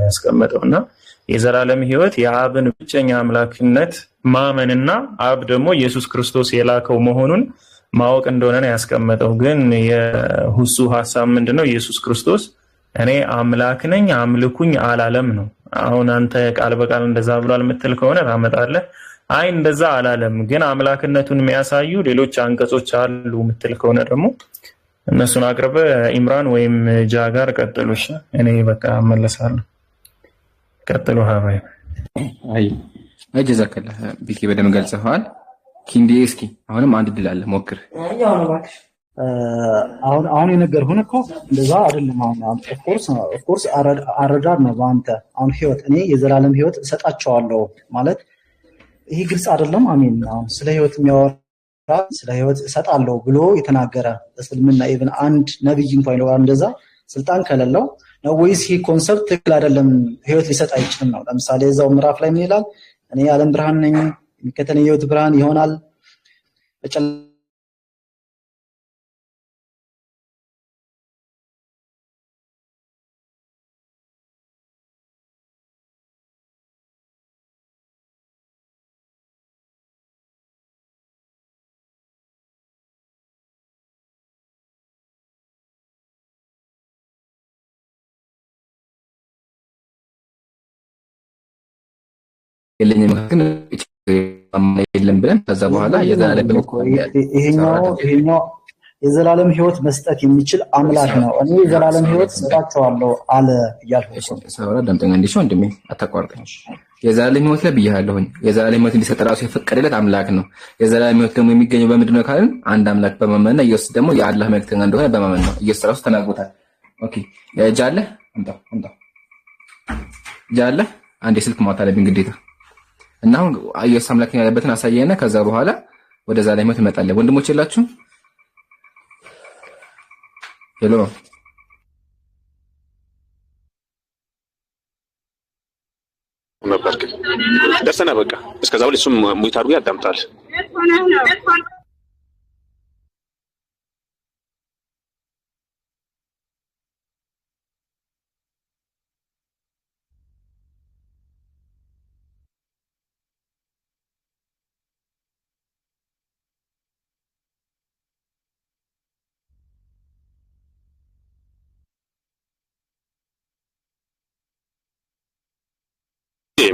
ያስቀመጠውና የዘላለም ሕይወት የአብን ብቸኛ አምላክነት ማመንና አብ ደግሞ ኢየሱስ ክርስቶስ የላከው መሆኑን ማወቅ እንደሆነ ነው ያስቀመጠው። ግን የሁሱ ሐሳብ ምንድነው? ኢየሱስ ክርስቶስ እኔ አምላክ ነኝ አምልኩኝ አላለም ነው። አሁን አንተ ቃል በቃል እንደዛ ብሏል የምትል ከሆነ ታመጣለህ። አይ እንደዛ አላለም ግን አምላክነቱን የሚያሳዩ ሌሎች አንቀጾች አሉ የምትል ከሆነ ደግሞ እነሱን አቅርበ ኢምራን ወይም ጃጋር ቀጥሉሽ። እኔ በቃ እመለሳለሁ። ቀጥሉ ሀባይ። አይ ጀዛከላ ቢኪ በደም ገልጸዋል። ኪንዲ እስኪ አሁንም አንድ ድል አለ ሞክር። አሁን የነገርኩህ እኮ እንደዛ አይደለም። አሁን ኦፍ ኮርስ አረዳድ ነው በአንተ አሁን ህይወት እኔ የዘላለም ህይወት እሰጣቸዋለሁ ማለት ይሄ ግልጽ አይደለም። አሜን። አሁን ስለ ህይወት የሚያወራ ስለ ህይወት እሰጣለሁ ብሎ የተናገረ እስልምና ኢቭን አንድ ነብይ እንኳን ይለዋል እንደዛ ስልጣን ከሌለው ነው ወይስ ይሄ ኮንሰፕት ትክክል አይደለም? ህይወት ሊሰጥ አይችልም ነው። ለምሳሌ እዛው ምዕራፍ ላይ ምን ይላል? እኔ የዓለም ብርሃን ነኝ የሚከተለኝ የህይወት ብርሃን ይሆናል የለኝም ግን የለም ብለን ከዛ በኋላ የዘላለም ይሄኛው የዘላለም ህይወት መስጠት የሚችል አምላክ ነው። እኔ የዘላለም ህይወት ሰጣቸዋለሁ አለ እያልኩ ሰውራ ደምጠኛ እንዲሽ ወንድሜ አታቋርጠኝ። የዘላለም ህይወት ላይ ብያለሁኝ። የዘላለም ህይወት እንዲሰጥ ራሱ የፈቀደለት አምላክ ነው። የዘላለም ህይወት ደግሞ የሚገኘው በምንድን ነው ካልን አንድ አምላክ በማመንና ኢየሱስ ደግሞ የአላህ መልእክተኛ እንደሆነ በማመን ነው። ኢየሱስ ራሱ ተናግሮታል። ኦኬ ጃለ አምጣ ጃለ አንዴ ስልክ ማውጣት አለብኝ ግዴታ እና አሁን ኢየሱስ አምላክ ያለበትን አሳየና ከዛ በኋላ ወደ ዘላለም ህይወት እንመጣለን። ወንድሞች የላችሁ? ሄሎ ነበርክ ደርሰና በቃ እስከዛው ለሱም ሙይት አድርጎ ያዳምጣል።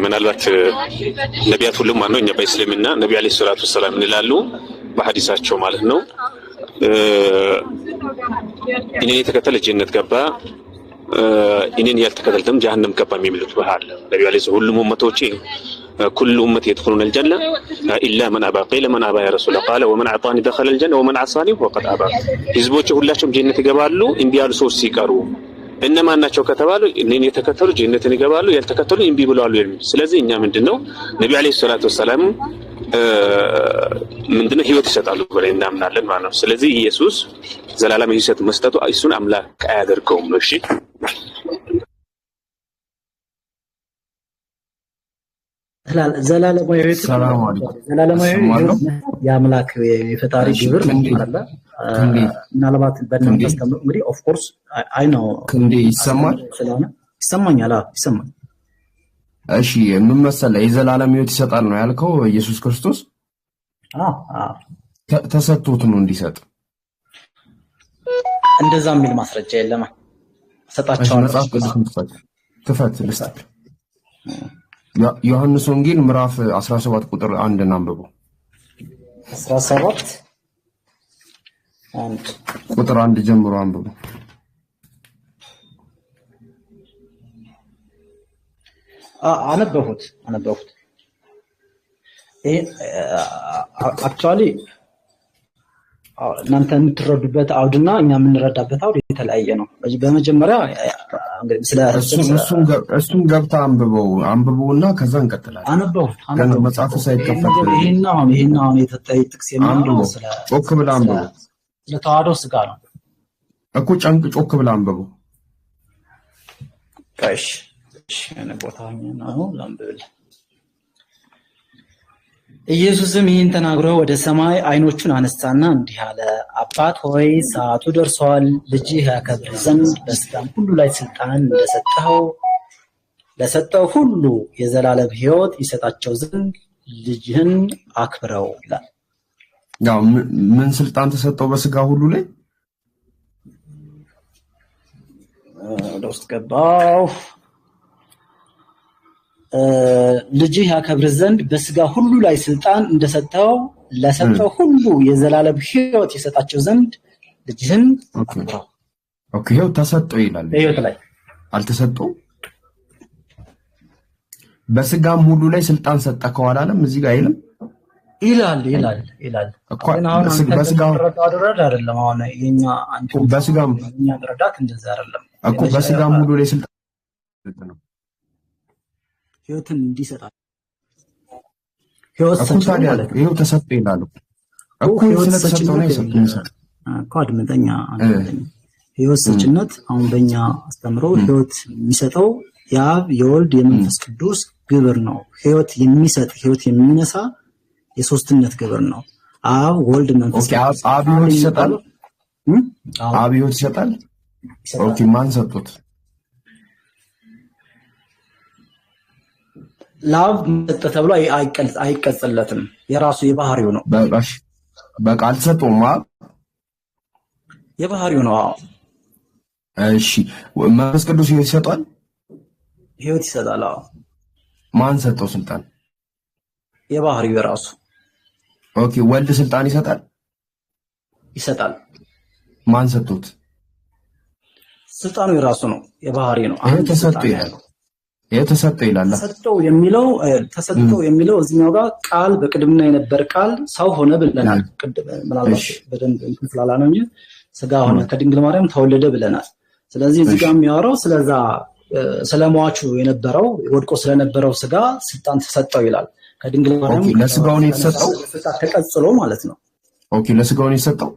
ምናልባት ነቢያት ሁሉም ማነው እኛ በእስልምና ነብዩ አለይሂ ሰላቱ ሰላም እንላሉ በሐዲሳቸው ማለት ነው። እኔን የተከተለ ጀነት ገባ እኔን ያልተከተለ ደግሞ ጀሃነም ገባ የሚሉት ባህል ነብዩ አለይሂ ሁሉም ኡመቶቼ كل امتي يدخلون الجنه الا من ابى قيل من ابى يا رسول الله قال ومن اعطاني دخل الجنه ومن عصاني فقد ابى ህዝቦች ሁላቸውም ጀነት ይገባሉ እንዲህ ያሉ ሰዎች ሲቀሩ እነማን ናቸው ከተባሉ እኔን የተከተሉ ጀነትን ይገባሉ ያልተከተሉ እምቢ ብለዋል የሚል። ስለዚህ እኛ ምንድነው ነብዩ አለይሂ ሰላቱ ሰላም ምንድነው ህይወት ይሰጣሉ ብለን እናምናለን ማለት ነው። ስለዚህ ኢየሱስ ዘላለም ህይወት መስጠቱ እሱን አምላክ አያደርገውም ነው። እሺ ዘላለማዊ ህይወት የአምላክ የፈጣሪ ግብር ነው አለ። ምናልባት በእናንተ እንግዲህ ኦፍ ኮርስ አይ ነው እንዴ ይሰማል ስለሆነ ይሰማኛል። ይሰማል። እሺ ምን መሰለህ የዘላለም ህይወት ይሰጣል ነው ያልከው ኢየሱስ ክርስቶስ ተሰጥቶት ነው እንዲሰጥ እንደዛ የሚል ማስረጃ የለም። ሰጣቸዋለሁ ክፈት ልስጥ ዮሐንስ ወንጌል ምዕራፍ 17 ቁጥር 1 አንብቡ። 17 ቁጥር 1 ጀምሮ አንብቡ። አነበሁት ይሄ አክቹአሊ እናንተ የምትረዱበት አውድና እኛ የምንረዳበት አውድ የተለያየ ነው። በመጀመሪያ እንግዲህ ስለ እሱን ገብታ አንብበውና ከዛ እንቀጥላለን። አነበው መጽሐፉ ሳይከፈት ይሄን አሁን የተጠይ ጥቅስ የሚለው ስለ ጮክ ብላ አንብበው ለተዋህዶ ስጋ ነው እኮ ጮክ ብላ አንብበው። እሺ እኔ ቦታው ነው ላንብብል። ኢየሱስም ይህን ተናግሮ ወደ ሰማይ አይኖቹን አነሳና እንዲህ አለ፣ አባት ሆይ ሰዓቱ ደርሷል። ልጅህ ያከብር ዘንድ በስጋም ሁሉ ላይ ስልጣን እንደሰጠኸው ለሰጠው ሁሉ የዘላለም ሕይወት ይሰጣቸው ዘንድ ልጅህን አክብረው ይላል። ያው ምን ስልጣን ተሰጠው በስጋ ሁሉ ላይ? ለውስጥ ገባው ልጅህ ያከብር ዘንድ በስጋ ሁሉ ላይ ስልጣን እንደሰጠው ለሰጠው ሁሉ የዘላለም ሕይወት ይሰጣቸው ዘንድ ልጅህን አክብረው። ኦኬ ይኸው ተሰጠው ይላል። ሕይወት ላይ አልተሰጠው። በስጋም ሁሉ ላይ ስልጣን ሰጠ ከኋላለም እዚህ ጋር አይልም ይላል። አሁን በስጋው ተረዳዳ አይደለም። አሁን የኛ አንተ በስጋም የኛ ተረዳት እንደዛ አይደለም እኮ በስጋም ሁሉ ላይ ስልጣን ነው ሕይወትን እንዲሰጣል። ሕይወት ሰጪ ማለት ነው። ይኸው ተሰጠው ይላል እኮ ስለተሰጠው ነው ይሰጥ እኮ አድምጠኛ። ሕይወት ሰጪነት አሁን በእኛ አስተምሮ ሕይወት የሚሰጠው የአብ የወልድ የመንፈስ ቅዱስ ግብር ነው። ሕይወት የሚሰጥ ሕይወት የሚነሳ የሶስትነት ግብር ነው። አብ ወልድ መንፈስ ቅዱስ። አብ ሕይወት ይሰጣል። አብ ሕይወት ይሰጣል። ኦኬ ማን ሰጡት? ለአብ ሰጠ ተብሎ አይቀጽለትም። የራሱ የባህሪው ነው። በቃ አልተሰጠውም። አብ የባህሪው ነው። እሺ መንፈስ ቅዱስ ሕይወት ይሰጣል። ሕይወት ይሰጣል። ማን ሰጠው ስልጣን? የባህሪው የራሱ። ኦኬ ወልድ ስልጣን ይሰጣል። ማን ሰጡት? ስልጣኑ የራሱ ነው። የባህሪ ነው። ተሰጠው ይላል። ተሰጠው የሚለው እዚህኛው ጋር ቃል በቅድምና የነበር ቃል ሰው ሆነ ብለናል። ምናልባት በደንብ ስላላነው እንጂ ስጋ ሆነ ከድንግል ማርያም ተወለደ ብለናል። ስለዚህ እዚህ ጋር የሚያወራው ስለዛ ስለሟቹ የነበረው ወድቆ ስለነበረው ስጋ ስልጣን ተሰጠው ይላል። ከድንግል ማርያም ለስጋው ነው የተሰጠው፣ ተቀጽሎ ማለት ነው። ኦኬ ለስጋው ነው የተሰጠው።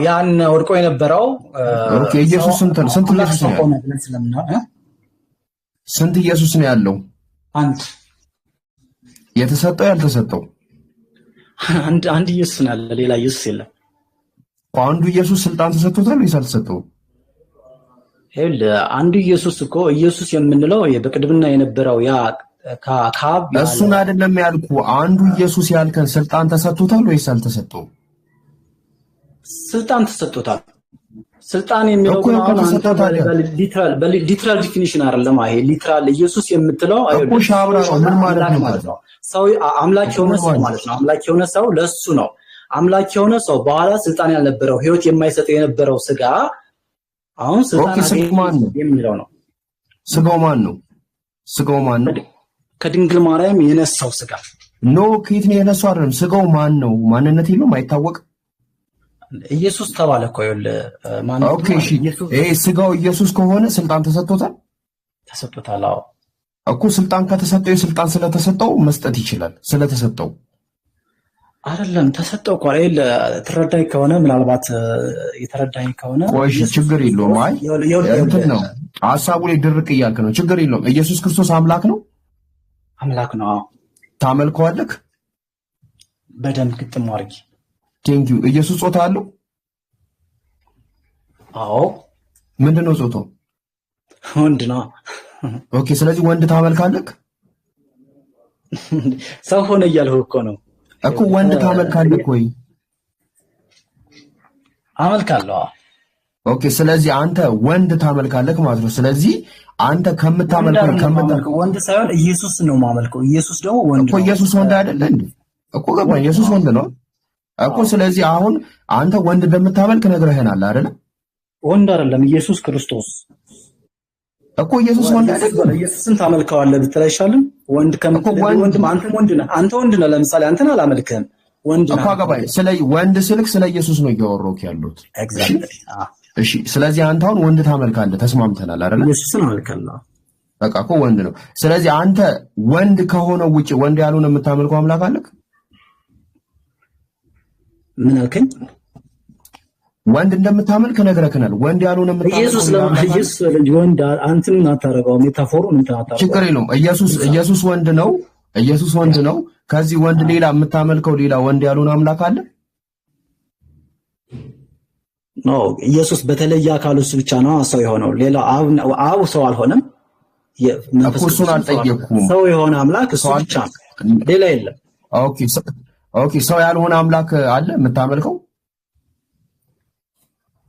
ያን ወድቆ የነበረው ኦኬ ኢየሱስ ስንት ኢየሱስ ነው? ስንት ኢየሱስ ነው ያለው? አንድ። የተሰጠው ያልተሰጠው? አንድ ኢየሱስ ነው ያለ፣ ሌላ ኢየሱስ የለም። አንዱ ኢየሱስ ስልጣን ተሰጥቶታል ወይስ አልተሰጠው? አንዱ ኢየሱስ እኮ ኢየሱስ የምንለው በቅድምና የነበረው ያ ከአብ እሱን አይደለም ያልኩ። አንዱ ኢየሱስ ያልከን ስልጣን ተሰጥቶታል ወይስ አልተሰጠው? ስልጣን ተሰጥቶታል። ስልጣን የሚለው ሊትራል ዲፊኒሽን አይደለም። ይሄ ሊትራል ኢየሱስ የምትለው እኮ ሻብራ ነው። ምን ማለት ነው? ሰው አምላክ የሆነ ሰው ማለት ነው። አምላክ የሆነ ሰው ለሱ ነው። አምላክ የሆነ ሰው በኋላ ስልጣን ያልነበረው ሕይወት የማይሰጥ የነበረው ስጋ አሁን ስልጣን የሚለው ነው። ስጋው ማን ነው? ስጋው ማን ነው? ከድንግል ማርያም የነሳው ስጋ ነው። ከየት ነው የነሳው? አይደለም ስጋው ማን ነው? ማንነት የለውም፣ አይታወቅም። ኢየሱስ ተባለ እኮ ማን ነው? ኦኬ እሺ፣ ስጋው ኢየሱስ ከሆነ ስልጣን ተሰጥቶታል። አዎ እኮ ስልጣን ከተሰጠው የስልጣን ስለተሰጠው መስጠት ይችላል። ስለተሰጠው አይደለም ተሰጠው እኮ አይደል? ተረዳይ ከሆነ ምናልባት የተረዳኝ ከሆነ ቆይ ችግር የለውም። አይ እንትን ነው ሐሳቡ ላይ ድርቅ እያልክ ነው። ችግር የለውም። ኢየሱስ ክርስቶስ አምላክ ነው። አምላክ ነው። ታመልከዋለህ? በደንብ ግጥም አድርጊ። ቴንክ ዩ። ኢየሱስ ጾታ አለው? አዎ። ምንድነው ጾታው? ወንድ ነው። ኦኬ ስለዚህ ወንድ ታመልካለህ? ሰው ሆነ እያልሁ እኮ ነው እኮ ወንድ ታመልካለህ ወይ? አመልካለሁ። ኦኬ ስለዚህ አንተ ወንድ ታመልካለህ ማለት ነው። ስለዚህ አንተ ከምታመልከው ወንድ ሳይሆን ኢየሱስ ነው ማመልከው። ኢየሱስ ደግሞ ወንድ ነው እኮ። ኢየሱስ ወንድ አይደለ እንዴ? እኮ ገባኝ። ኢየሱስ ወንድ ነው እኮ። ስለዚህ አሁን አንተ ወንድ እንደምታመልክ ነግረህናል አይደለ? ወንድ አይደለም ኢየሱስ ክርስቶስ እኮ። ኢየሱስ ወንድ አይደለም። ኢየሱስን ታመልከዋለህ ብትል አይሻልም? ወንድ ወንድ አንተ ወንድ ነህ። ለምሳሌ አንተን አላመልክህም። ወንድ እኮ ገባኝ። ስለዚህ ወንድ ስልክ ስለ ኢየሱስ ነው እያወራሁት ያለሁት። ኤግዛክትሊ። እሺ ስለዚህ አንተ አሁን ወንድ ታመልካለህ፣ ተስማምተናል አይደለ? ኢየሱስን አመልካለሁ። በቃ እኮ ወንድ ነው። ስለዚህ አንተ ወንድ ከሆነው ውጪ ወንድ ያልሆነ የምታመልከው አምላክ አለክ? ምን አልከኝ? ወንድ እንደምታመልክ ነግረክናል። ወንድ ያልሆነ ኢየሱስ ወንድ አንተን አታረጋው። ሜታፎሩን እንትን አታረጋው። ችግር የለውም። ኢየሱስ ወንድ ነው። ኢየሱስ ወንድ ነው። ከዚህ ወንድ ሌላ የምታመልከው ሌላ ወንድ ያልሆነ አምላክ አለ? ነው ኢየሱስ በተለየ አካል እሱ ብቻ ነው ሰው የሆነው። ሌላ አብ ሰው አልሆነም። እሱን አልጠየኩም። ሰው የሆነ አምላክ እሱ ብቻ ነው፣ ሌላ የለም። ኦኬ ሰው ያልሆነ አምላክ አለ የምታመልከው?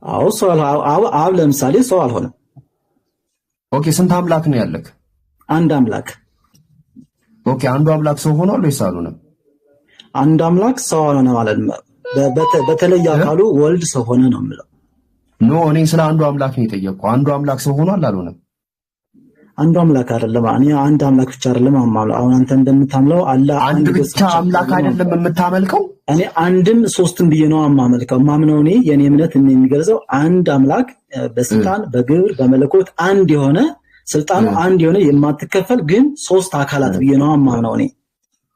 አዎ ሰው አብ ለምሳሌ ሰው አልሆነም። ኦኬ ስንት አምላክ ነው ያለክ? አንድ አምላክ። ኦኬ አንዱ አምላክ ሰው ሆኗል ወይስ አልሆነም? አንድ አምላክ ሰው ሆነ ማለት ነው። በተለየ አካሉ ወልድ ሰው ሆነ ነው የምለው። ኖ እኔ ስለ አንዱ አምላክ ነው የጠየቅኩት። አንዱ አምላክ ሰው ሆኗል አልሆነም? አንዱ አምላክ አይደለም። እኔ አንድ አምላክ ብቻ አይደለም አማምለው። አሁን አንተ እንደምታምለው አለ አንድ ብቻ አምላክ አይደለም የምታመልከው? እኔ አንድም ሶስትም ብዬ ነው አማመልከው። ማምነው እኔ የኔ እምነት የሚገልጸው አንድ አምላክ በስልጣን በግብር በመለኮት አንድ የሆነ ስልጣኑ አንድ የሆነ የማትከፈል ግን ሶስት አካላት ብዬ ነው አማምነው እኔ።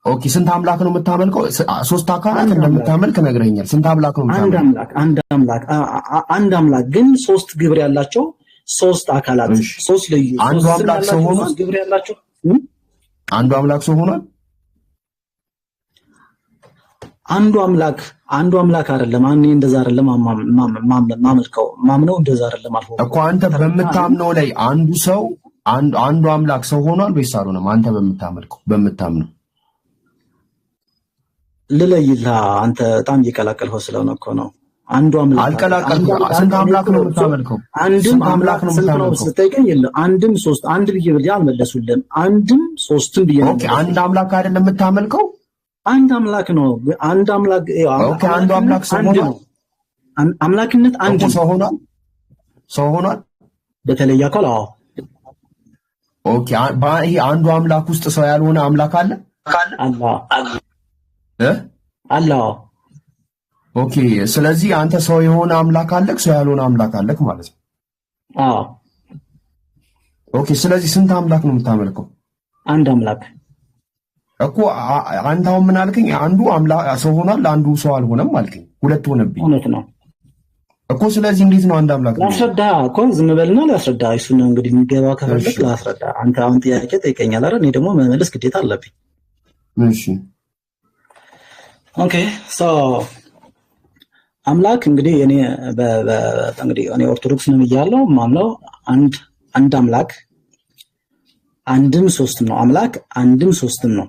ኦኬ ስንት አምላክ ነው የምታመልከው? ሶስት አካላት እንደምታመልክ ነግረኛል። ስንት አምላክ ነው የምታመልከው? አንድ አምላክ ግን ሶስት ግብር ያላቸው ሶስት አካላት ሶስት ልዩ አንዱ አምላክ ሰው ሆኖ ግብር ያላቸው አንዱ አምላክ ሰው ሆኗል? አንዱ አምላክ አይደለም። እኔ እንደዛ አይደለም ማመልከው ማምነው እንደዛ አይደለም አልፎ እኮ አንተ በምታምነው ላይ አንዱ ሰው አንዱ አምላክ ሰው ሆኗል ወይስ አልሆነም? አንተ በምታምነው ልለይላ አንተ በጣም እየቀላቀልኸው ስለሆነ እኮ ነው። አንዱ አምላክ አልቀላቀልኩም። ስንት አምላክ ነው የምታመልከው? አንድም አምላክ ነው የምታመልከው ስትጠይቀኝ የለም አንድም ሶስት አንድ ብዬ አልመለሱልህም። አንድም ሶስትም ብዬ ነው። ኦኬ አንድ አምላክ አይደለም የምታመልከው? አንድ አምላክ ነው። አንድ አምላክ ኦኬ አንዱ አምላክ ሰው ሆኗል። አምላክነት አንድ ሰው ሆኗል በተለየ አካል። አዎ ኦኬ ይሄ አንዱ አምላክ ውስጥ ሰው ያልሆነ አምላክ አለ? አላህ ኦኬ ስለዚህ አንተ ሰው የሆነ አምላክ አለክ፣ ሰው ያልሆነ አምላክ አለክ ማለት ነው። አዎ ኦኬ ስለዚህ ስንት አምላክ ነው የምታመልከው? አንድ አምላክ እኮ አንተ አሁን ምን አልከኝ? አንዱ አምላክ ሰው ሆኗል፣ አንዱ ሰው አልሆነም አልከኝ። ሁለት ሆነብኝ። እውነት ነው እኮ ስለዚህ እንዴት ነው አንድ አምላክ? ላስረዳ እኮ ዝም በልና ላስረዳ። እሱን ነው እንግዲህ የሚገባ ከፈለክ ላስረዳ። አንተ አሁን ጥያቄ ጠይቀኛል አይደል? እኔ ደግሞ መመለስ ግዴታ አለብኝ። እሺ ኦኬ ሶ አምላክ እንግዲህ እኔ ኦርቶዶክስ ነኝ እያለሁ ማምነው አንድ አምላክ አንድም ሶስትም ነው። አምላክ አንድም ሶስትም ነው።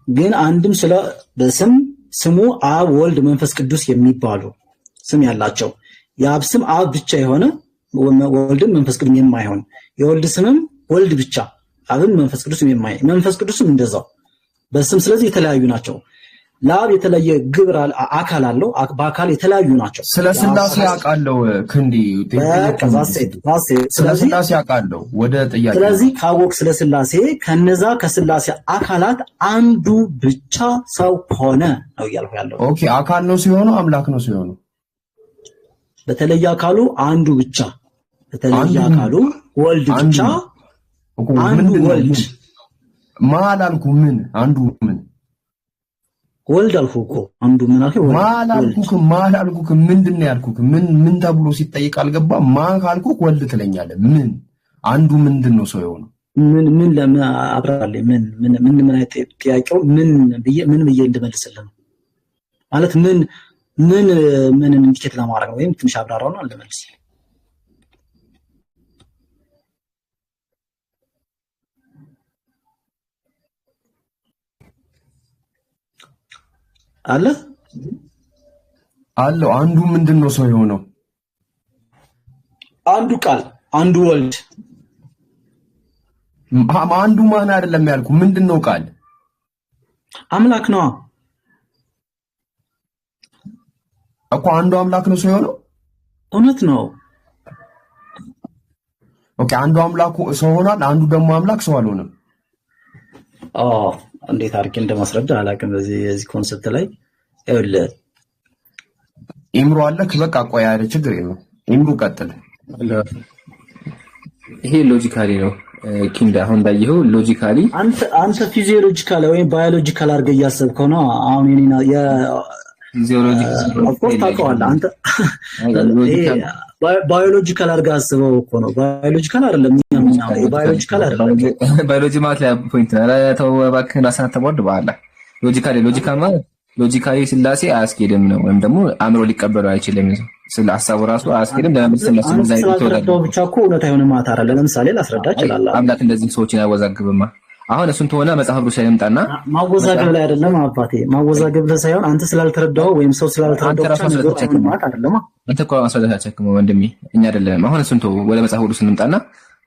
ግን አንድም ስለ በስም ስሙ አብ ወልድ መንፈስ ቅዱስ የሚባሉ ስም ያላቸው የአብ ስም አብ ብቻ የሆነ ወልድም መንፈስ ቅዱስ የማይሆን የወልድ ስምም ወልድ ብቻ አብም መንፈስ ቅዱስ የማይሆን መንፈስ ቅዱስም እንደዛው በስም ስለዚህ የተለያዩ ናቸው። ለአብ የተለየ ግብር አካል አለው። በአካል የተለያዩ ናቸው። ስለ ስላሴ አውቃለሁ ክንዲ ስለ ስላሴ አውቃለሁ። ወደ ጥያቄ ስለዚህ ካወቅ ስለ ስላሴ ከነዛ ከስላሴ አካላት አንዱ ብቻ ሰው ሆነ ነው እያልኩ ያለው። ኦኬ አካል ነው ሲሆነው አምላክ ነው ሲሆነው በተለየ አካሉ አንዱ ብቻ በተለየ አካሉ ወልድ ብቻ አንዱ ወልድ ማል አልኩ ምን አንዱ ምን ወልድ አልኩ እኮ አንዱ ምን አልኩ ማል አልኩ ምንድነው ያልኩክ? ምን ተብሎ ሲጠይቅ አልገባም። ማን ካልኩክ ወልድ ትለኛለህ። ምን አንዱ ምንድነው ሰው የሆነው? ምን ለምን አብራራለኝ? ምን አይነት ጥያቄው ምን ብዬ እንድመልስልህ ነው ማለት ምን ኢንዲኬት ለማድረግ ነው? ወይም ትንሽ አብራራውና ልመልስ አለው አንዱ ምንድነው ሰው የሆነው? አንዱ ቃል አንዱ ወልድ አንዱ ማን አይደለም ያልኩ ምንድነው ቃል? አምላክ ነው እኮ አንዱ አምላክ ነው ሰው የሆነው። እውነት ነው። ኦኬ አንዱ አምላክ ሰው ሆኗል፣ አንዱ ደግሞ አምላክ ሰው አልሆነም። እንዴት አድርጌ እንደማስረዳ አላውቅም። በዚህ ኮንሰፕት ላይ ይኸውልህ ኢምሮ አለክ። በቃ ቆይ አይደል ችግር የለውም። ኢምሮ ቀጥል። ይሄ ሎጂካሊ ነው ኪንዳ። አሁን እንዳየኸው ሎጂካሊ አንተ ፊዚዮሎጂካል ወይም ባዮሎጂካል አድርገህ እያሰብከው ነው። አሁን የኔና ኦፍ ኮርስ ታውቀዋለህ አንተ ባዮሎጂካል አድርገህ አስበው እኮ ነው። ባዮሎጂካል አይደለም ባዮሎጂካል አይደለም። ባዮሎጂ ማለት ላይ ፖይንት ነው። ተው እባክህን ራስህን ተሞድ በኋላ ሎጂካሊ ማለት ሎጂካሊ ስላሴ አያስኬድም ነው ወይም ደግሞ አእምሮ ሊቀበለው አይችልም። ስለ ሐሳቡ ራሱ አያስኬድም። ለምን ስላልተረዳው ብቻ እኮ እውነት አይሆንም ማለት አይደለም። ለምሳሌ ላስረዳ እችላለሁ። አምላክ እንደዚህ ሰዎችን ያወዛግብማ። አሁን እሱን ተሆነ መጽሐፍ ቅዱስ ላይ ልምጣና ማወዛገብ ላይ አይደለም አባቴ፣ ማወዛገብ ላይ ሳይሆን አንተ ስላልተረዳው ወይም ሰው ስላልተረዳው ብቻ ነው ማለት አይደለም። አንተ እኮ ማስረዳት አትቸክመው ወንድሜ፣ እኛ አይደለም። አሁን እሱን ተው፣ ወደ መጽሐፍ ቅዱስ ልምጣና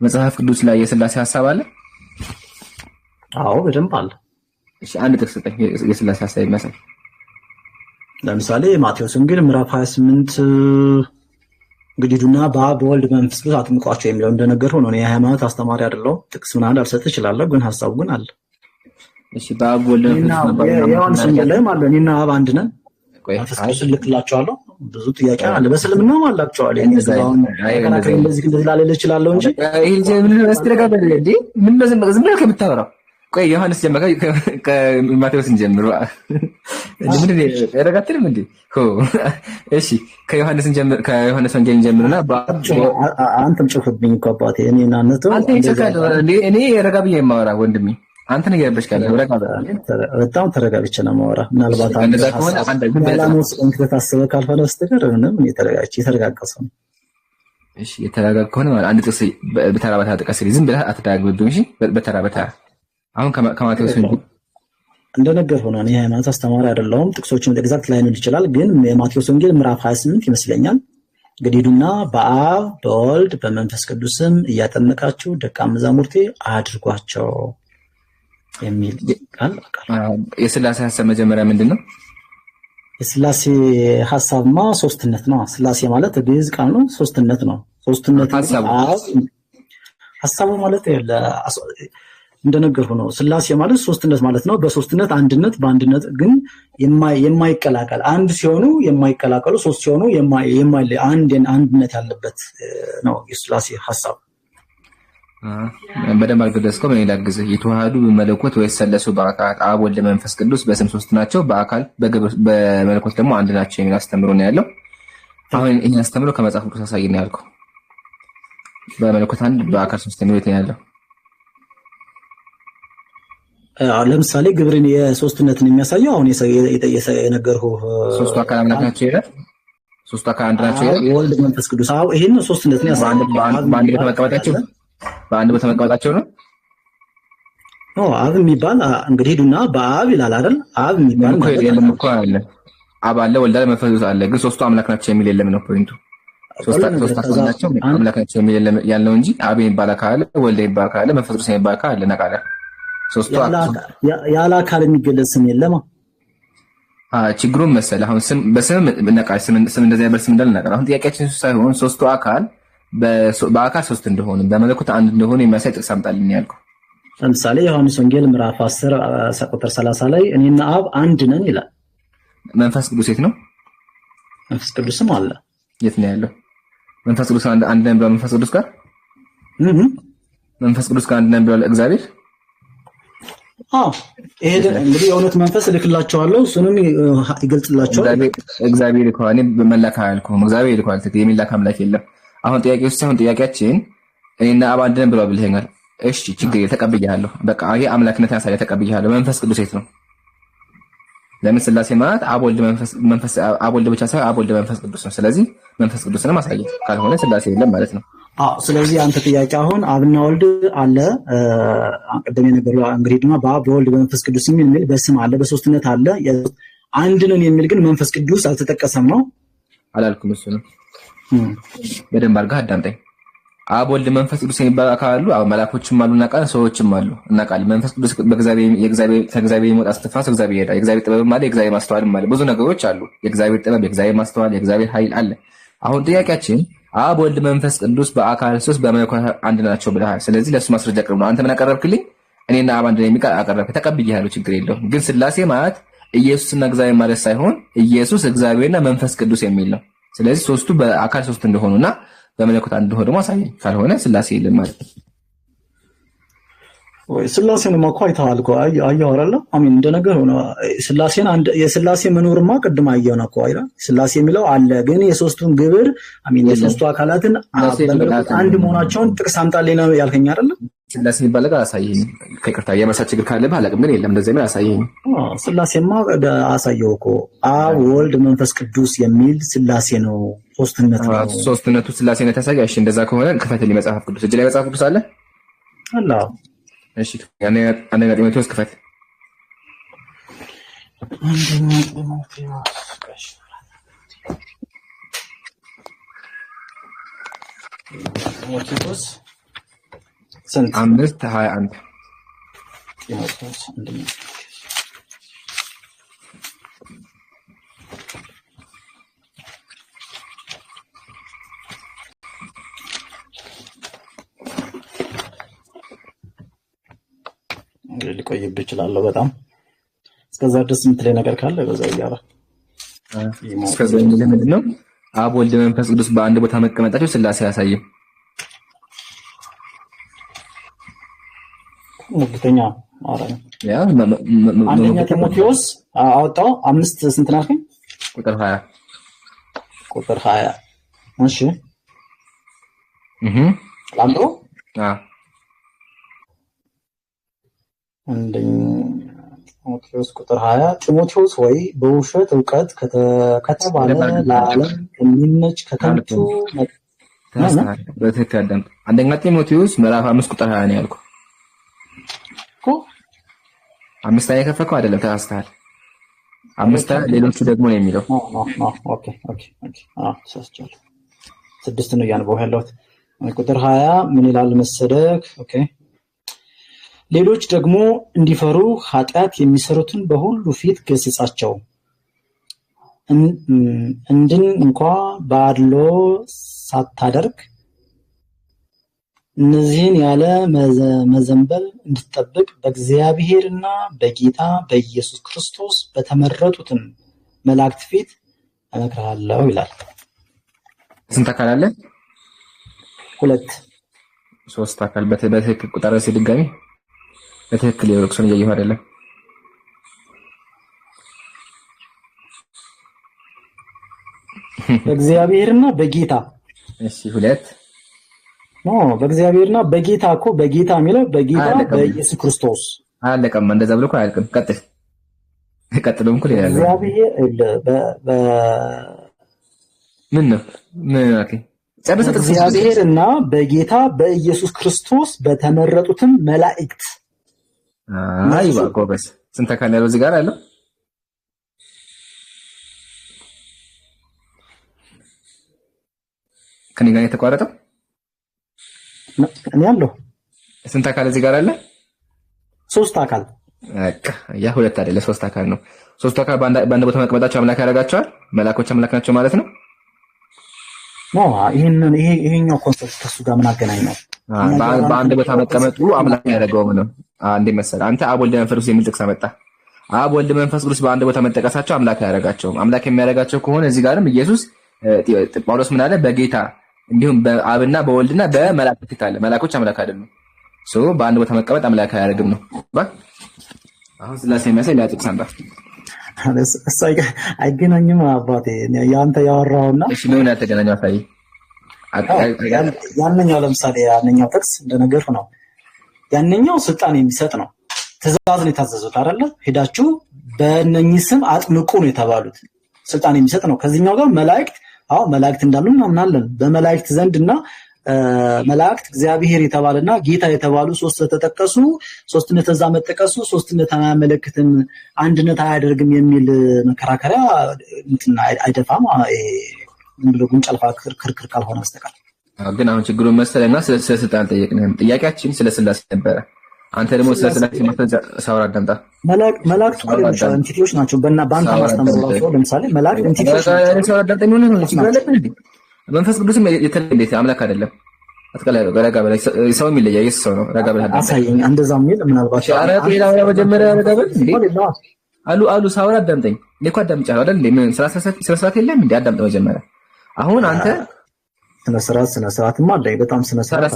መጽሐፍ ቅዱስ ላይ የሥላሴ ሐሳብ አለ? አዎ በደንብ አለ። እሺ አንድ ጥቅስ ስጠኝ የሥላሴ ሐሳብ የሚያሳይ። ለምሳሌ ማቴዎስ ወንጌል ምዕራፍ 28 እንግዲህ ሂዱና በአብ በወልድ በመንፈስ ቅዱስ አጥምቋቸው የሚለው እንደነገርኩህ ነው። እኔ የሃይማኖት አስተማሪ አይደለሁም። ጥቅስ ምናምን አልሰጥህ እችላለሁ፣ ግን ሐሳቡ ግን አለ። እሺ በአብ ወልድ ዮሐንስ ወንጌል ላይ ማለት እኔና አብ አንድ ነን፣ መንፈስ ቅዱስ ልክላቸዋለሁ። ብዙ ጥያቄ አለ። በእስልምናም አላቸዋል። እንደዚህ ላልል እችላለሁ እንጂ ይሄ ምን አስተረጋጋለ እንዴ? ምን ዝም ብለህ ከምታወራው ቆይ ዮሐንስ ጀመረ ከማቴዎስ እንጀምር። ምን እንደ ያረጋግጥም እንዴ? እሺ ከዮሐንስ እንጀምር፣ ከዮሐንስ ወንጌል እንጀምርና አንተም ጭፍብኝ እኮ አባቴ። እኔ እናንተ እኔ ረጋ ብዬ የማወራ ወንድሜ፣ አንተ ነው ያበሽ ካለ ረጋ በጣም ተረጋግቼ ነው የማወራ። ምናልባት አንተ ታስበህ ካልሆነ በስተቀር ምንም የተረጋጋ ሰው ነው። እሺ የተረጋጋ ከሆነ አንድ ጥቅስ በተራ በተራ ጥቀስልኝ። ዝም ብለህ አትዳግብብኝ። እሺ በተራ በተራ አሁን ከማቴዎስ እንደነገርኩህ ነው። እኔ ሃይማኖት አስተማሪ አይደለሁም። ጥቅሶችን ኤግዛክት ላይሆን ይችላል፣ ግን የማቴዎስ ወንጌል ምዕራፍ 28 ይመስለኛል እንግዲህ ሂዱና በአብ በወልድ በመንፈስ ቅዱስም እያጠመቃችሁ ደቀ መዛሙርቴ አድርጓቸው የሚል ቃል የሥላሴ ሐሳብ መጀመሪያ ምንድን ነው? የሥላሴ ሐሳብማ ሶስትነት ነው። ሥላሴ ማለት ግዕዝ ቃል ነው፣ ሶስትነት ነው። ሶስትነት ሐሳቡ ማለት እንደነገርኩህ ነው። ሥላሴ ማለት ሶስትነት ማለት ነው። በሶስትነት አንድነት፣ በአንድነት ግን የማይቀላቀል አንድ ሲሆኑ የማይቀላቀሉ፣ ሶስት ሲሆኑ የማይለይ አንድነት ያለበት ነው የሥላሴ ሐሳብ። በደንብ አልገለጽከው። ምን ላግዝህ? የተዋሃዱ በመለኮት ወይስ ሰለሱ በአካል አብ ወልድ መንፈስ ቅዱስ በስም ሶስት ናቸው፣ በአካል በመለኮት ደግሞ አንድ ናቸው የሚል አስተምሮ ነው ያለው። አሁን ይሄን አስተምሮ ከመጽሐፍ ቅዱስ አሳይ ነው ያልከው። በመለኮት አንድ በአካል ሶስት የሚለው የት ነው ያለው? ለምሳሌ ግብርን የሶስትነትን የሚያሳየው አሁን የነገርኩህ ሶስቱ አካል አምላክ ናቸው ይላል። ሶስቱ አካል አንድ ናቸው ይላል። ወልድ መንፈስ ቅዱስ አዎ፣ ይሄን ሶስትነትን ያሳያል። በአንድ ቦታ መቀመጣቸው ነው። አብ የሚባል እንግዲህ ሂዱና በአብ ይላል አይደል? አብ የሚባል የለም እኮ አለ። አብ አለ፣ ወልድ አለ፣ መንፈስ ቅዱስ አለ። ግን ሶስቱ አምላክ ናቸው የሚል የለም ነው ፖይንቱ። ሶስቱ አካል ናቸው አምላክ ናቸው የሚል የለም ያለው እንጂ አብ የሚባል አካል አለ፣ ወልድ የሚባል አካል አለ፣ መንፈስ ቅዱስ የሚባል አካል አለ። ነቃለ ሶስቱ ያለ አካል የሚገለጽ ስም የለም። ችግሩን መሰለህ አሁን በስም ነቃል ስም እንደዚህ በስም እንዳለ ነቃል። አሁን ጥያቄያችን ሳይሆን ሶስቱ አካል በአካል ሶስት እንደሆነ በመለኮት አንድ እንደሆነ የሚያሳይ ጥቅስ አምጣልኝ ያልከው። ለምሳሌ ዮሐንስ ወንጌል ምዕራፍ 10 ቁጥር 30 ላይ እኔና አብ አንድ ነን ይላል። መንፈስ ቅዱስ የት ነው? መንፈስ ቅዱስም አለ። የት ነው ያለው? መንፈስ ቅዱስ አንድ ነን ብሏል። መንፈስ ቅዱስ ጋር መንፈስ ቅዱስ ጋር አንድ ነን ብሏል እግዚአብሔር። ይሄ እንግዲህ የእውነት መንፈስ እልክላቸዋለሁ እሱንም ይገልጽላቸዋል። እግዚአብሔር እኮ እኔ በመላክ አልኩም። እግዚአብሔር እኮ አልተገኘ የሚላክ አምላክ የለም። አሁን ጥያቄው ሳይሆን ጥያቄያችን እኔና አብ አንድ ነን ብሏል ብለኸኛል። እሺ ችግር ተቀብያለሁ። በቃ ይሄ አምላክነት ያሳየ ተቀብያለሁ። መንፈስ ቅዱስ የት ነው? ለምን ሥላሴ ማለት አብ ወልድ ብቻ ሳይሆን አብ ወልድ መንፈስ ቅዱስ ነው። ስለዚህ መንፈስ ቅዱስንም ማሳየት ካልሆነ ሥላሴ የለም ማለት ነው። ስለዚህ አንተ ጥያቄ አሁን አብና ወልድ አለ ቀደም የነገሩ እንግዲህ ድማ በአብ በወልድ በመንፈስ ቅዱስ የሚል በስም አለ፣ በሶስትነት አለ። አንድ ነን የሚል ግን መንፈስ ቅዱስ አልተጠቀሰም ነው አላልኩም። እሱ ነው በደንብ አድርገህ አዳምጠኝ። አብ ወልድ መንፈስ ቅዱስ የሚባል አካል አሉ። መላእክቶችም አሉ እናውቃለን፣ ሰዎችም አሉ እናውቃለን። መንፈስ ቅዱስ ከእግዚአብሔር የሚወጣ እስትንፋስ እግዚአብሔር ይሄዳል። የእግዚአብሔር ጥበብም አለ፣ የእግዚአብሔር ማስተዋልም አለ። ብዙ ነገሮች አሉ። የእግዚአብሔር ጥበብ፣ የእግዚአብሔር ማስተዋል፣ የእግዚአብሔር ኃይል አለ። አሁን ጥያቄያችን አብ ወልድ መንፈስ ቅዱስ በአካል ሶስት በመለኮት አንድ ናቸው ብለሃል። ስለዚህ ለእሱ ማስረጃ ቅርብ ነው። አንተ ምን አቀረብክልኝ? እኔና አብ አንድ ነን የሚል አቀረብክ። ተቀብያለሁ፣ ችግር የለውም። ግን ሥላሴ ማለት ኢየሱስና እግዚአብሔር ማለት ሳይሆን ኢየሱስ እግዚአብሔርና መንፈስ ቅዱስ የሚል ነው። ስለዚህ ሶስቱ በአካል ሶስት እንደሆኑና በመለኮት አንድ እንደሆነ ደግሞ አሳየኝ። ካልሆነ ሥላሴ የለም ማለት ነው። ሥላሴን እኮ አይተኸዋል እኮ አየኸው አይደለ? አሜን እንደነገር ሆነ ሥላሴን የሥላሴ መኖርማ ቅድም አየኸው ነው እኮ አይደል? ሥላሴ የሚለው አለ፣ ግን የሶስቱን ግብር አሜን የሶስቱ አካላትን በመለኮት አንድ መሆናቸውን ጥቅስ አምጣልኝ ነው ያልከኝ አይደለ? ስላሴ የሚባል ነገር አሳየኝ። ከይቅርታ የመርሳት ችግር ካለብህ አላውቅም፣ ግን የለም እንደዚህ የሚል አሳየኝ። ስላሴማ አሳየው እኮ አብ ወልድ መንፈስ ቅዱስ የሚል ስላሴ ነው። ሶስትነት ነው። ሶስትነቱ ስላሴነት ያሳያል። እሺ እንደዛ ከሆነ ክፈትልኝ መጽሐፍ ቅዱስ። እጅ ላይ መጽሐፍ ቅዱስ አለ? አለ። እሺ አንደኛ ጢሞቴዎስ ክፈት። አንደኛ ጢሞቴዎስ ጢሞቴዎስ ስንት? 5:21 ጢሞቴዎስ አንደኛ ሊቆይብህ ይችላል በጣም። እስከዛ ድረስ የምትለኝ ነገር ካለ በዛ ይያራ። እስከዛ የሚልህ ምንድን ነው? አብ ወልድ መንፈስ ቅዱስ በአንድ ቦታ መቀመጣቸው ስላሴ ያሳየም። ሙግተኛ አረ ያ አንደኛ ጢሞቴዎስ አወጣው 5 ስንት ናልከኝ? ቁጥር 20 ቁጥር 20 እሺ ላምሮ አንደኛ ጢሞቴዎስ ቁጥር 20 ጢሞቴዎስ ወይ በውሸት ዕውቀት ከተባለ ለዓለም ከሚመች ከከንቱ በትክክል አዳምጥ። አንደኛ ጢሞቴዎስ ምዕራፍ 5 ቁጥር 20 ነው ያልኩህ እኮ። 5 ላይ የከፈከው አይደለም፣ ተሳስተሃል። 5 ሌሎቹ ደግሞ ነው የሚለው። ኦኬ ተሳስቻለሁ። 6 ነው ያንበው ያለሁት። ቁጥር 20 ምን ይላል መሰለህ? ኦኬ ሌሎች ደግሞ እንዲፈሩ ኃጢአት የሚሰሩትን በሁሉ ፊት ገስጻቸው፣ እንድን እንኳ በአድሎ ሳታደርግ እነዚህን ያለ መዘንበል እንድትጠብቅ በእግዚአብሔርና በጌታ በኢየሱስ ክርስቶስ በተመረጡትም መላእክት ፊት እመክርሃለሁ ይላል። ስንት አካል አለ? 2 3 አካል። በትክክል ቁጥር ሲድጋሚ በትክክል የወርክሱን እያየሁ አይደለም። በእግዚአብሔርና በጌታ እሺ 2 በእግዚአብሔርና በጌታ እኮ በጌታ የሚለው በጌታ በኢየሱስ ክርስቶስ አለቀም። እንደዛ ብሎ እኮ አያልቅም። ቀጥሎም እኮ ይላል እግዚአብሔር ምን ነው ጨርሰህ በእግዚአብሔርና በጌታ በኢየሱስ ክርስቶስ በተመረጡትም መላእክት። አይዋ ጎበዝ። ስንት አካል ያለው እዚህ ጋር አለው? ከኔ ጋር የተቋረጠው እኔ አለው። ስንት አካል እዚህ ጋር አለ? 3 አካል። በቃ ያ 2 አይደለ 3 አካል ነው። 3 አካል በአንድ ቦታ መቀመጣቸው አምላክ ያደርጋቸዋል። መላእክቶች አምላክ ናቸው ማለት ነው። ይሄኛው ኮንሰፕት ከሱ ጋር ምን አገናኘው? በአንድ ቦታ መቀመጡ አምላክ ያደርገው ነው። እንዴ መሰለህ አንተ አብ ወልድ መንፈስ ቅዱስ የሚል ጥቅስ አመጣ። አብ ወልድ መንፈስ ቅዱስ በአንድ ቦታ መጠቀሳቸው አምላክ ያደርጋቸውም። አምላክ የሚያደርጋቸው ከሆነ እዚህ ጋርም ኢየሱስ ጳውሎስ ምን አለ? በጌታ እንዲሁም በአብና በወልድና በመላእክት ፊት አለ። መላእክቶች አምላክ አይደሉም። በአንድ ቦታ መቀመጥ አምላክ አያደርግም ነው። አሁን ስላሴ የሚያሳይ ጥቅስ አምጣ። እሱ አይገናኝም አባቴ። ያንተ ያወራውና እሺ ነው ያልተገናኘው አሳይ። ያንኛው ለምሳሌ ያንኛው ጥቅስ እንደነገርኩ ነው። ያንኛው ስልጣን የሚሰጥ ነው። ትእዛዝ ነው የታዘዙት አይደለ? ሄዳችሁ በእነኚህ ስም አጥምቁ ነው የተባሉት። ስልጣን የሚሰጥ ነው። ከዚህኛው ጋር መላእክት መላእክት እንዳሉ እናምናለን። በመላእክት ዘንድና መላእክት እግዚአብሔር የተባለና ጌታ የተባሉ 3 ተጠቀሱ። ሶስትነት እዛ መጠቀሱ ሶስትነት አያመለክትም፣ አንድነት አያደርግም የሚል መከራከሪያ እንትን አይደፋም። እንግዲህ ጉንጭ አልፋ ክርክር ካልሆነ በስተቀር ግን አሁን ችግሩን መሰለና ስለ ስልጣን ጠየቅን። ጥያቄያችን ስለ ስላሴ ነበረ። አንተ ደግሞ ስለ ስላሴ ሳውራ አዳምጣ። መላእክት ሌሎች ኤንቲቲዎች ናቸው። በአንተ ማስተምሩ ራሱ ለምሳሌ መላእክት ኤንቲቲዎች ናቸው። ሳውራ አዳምጣ ምን ነው መንፈስ ቅዱስም የተለየ አምላክ አይደለም። አትቀላይ ረጋ በላይ ሰው የሚለያ ኢየሱስ ሰው ነው። ረጋ በላይ አሳየኝ። እንደዛ የሚል ምናልባት አራት ሌላው መጀመሪያ ረጋ በላይ አሉ ሳውራ አዳምጠኝ። እኔ እኮ አዳምጫለሁ አይደል እንዴ? ምን ስለ ስርዓት የለም እንዴ? አዳምጠ መጀመሪያ። አሁን አንተ ስነ ስርዓትማ አለኝ። በጣም ስነ ስርዓት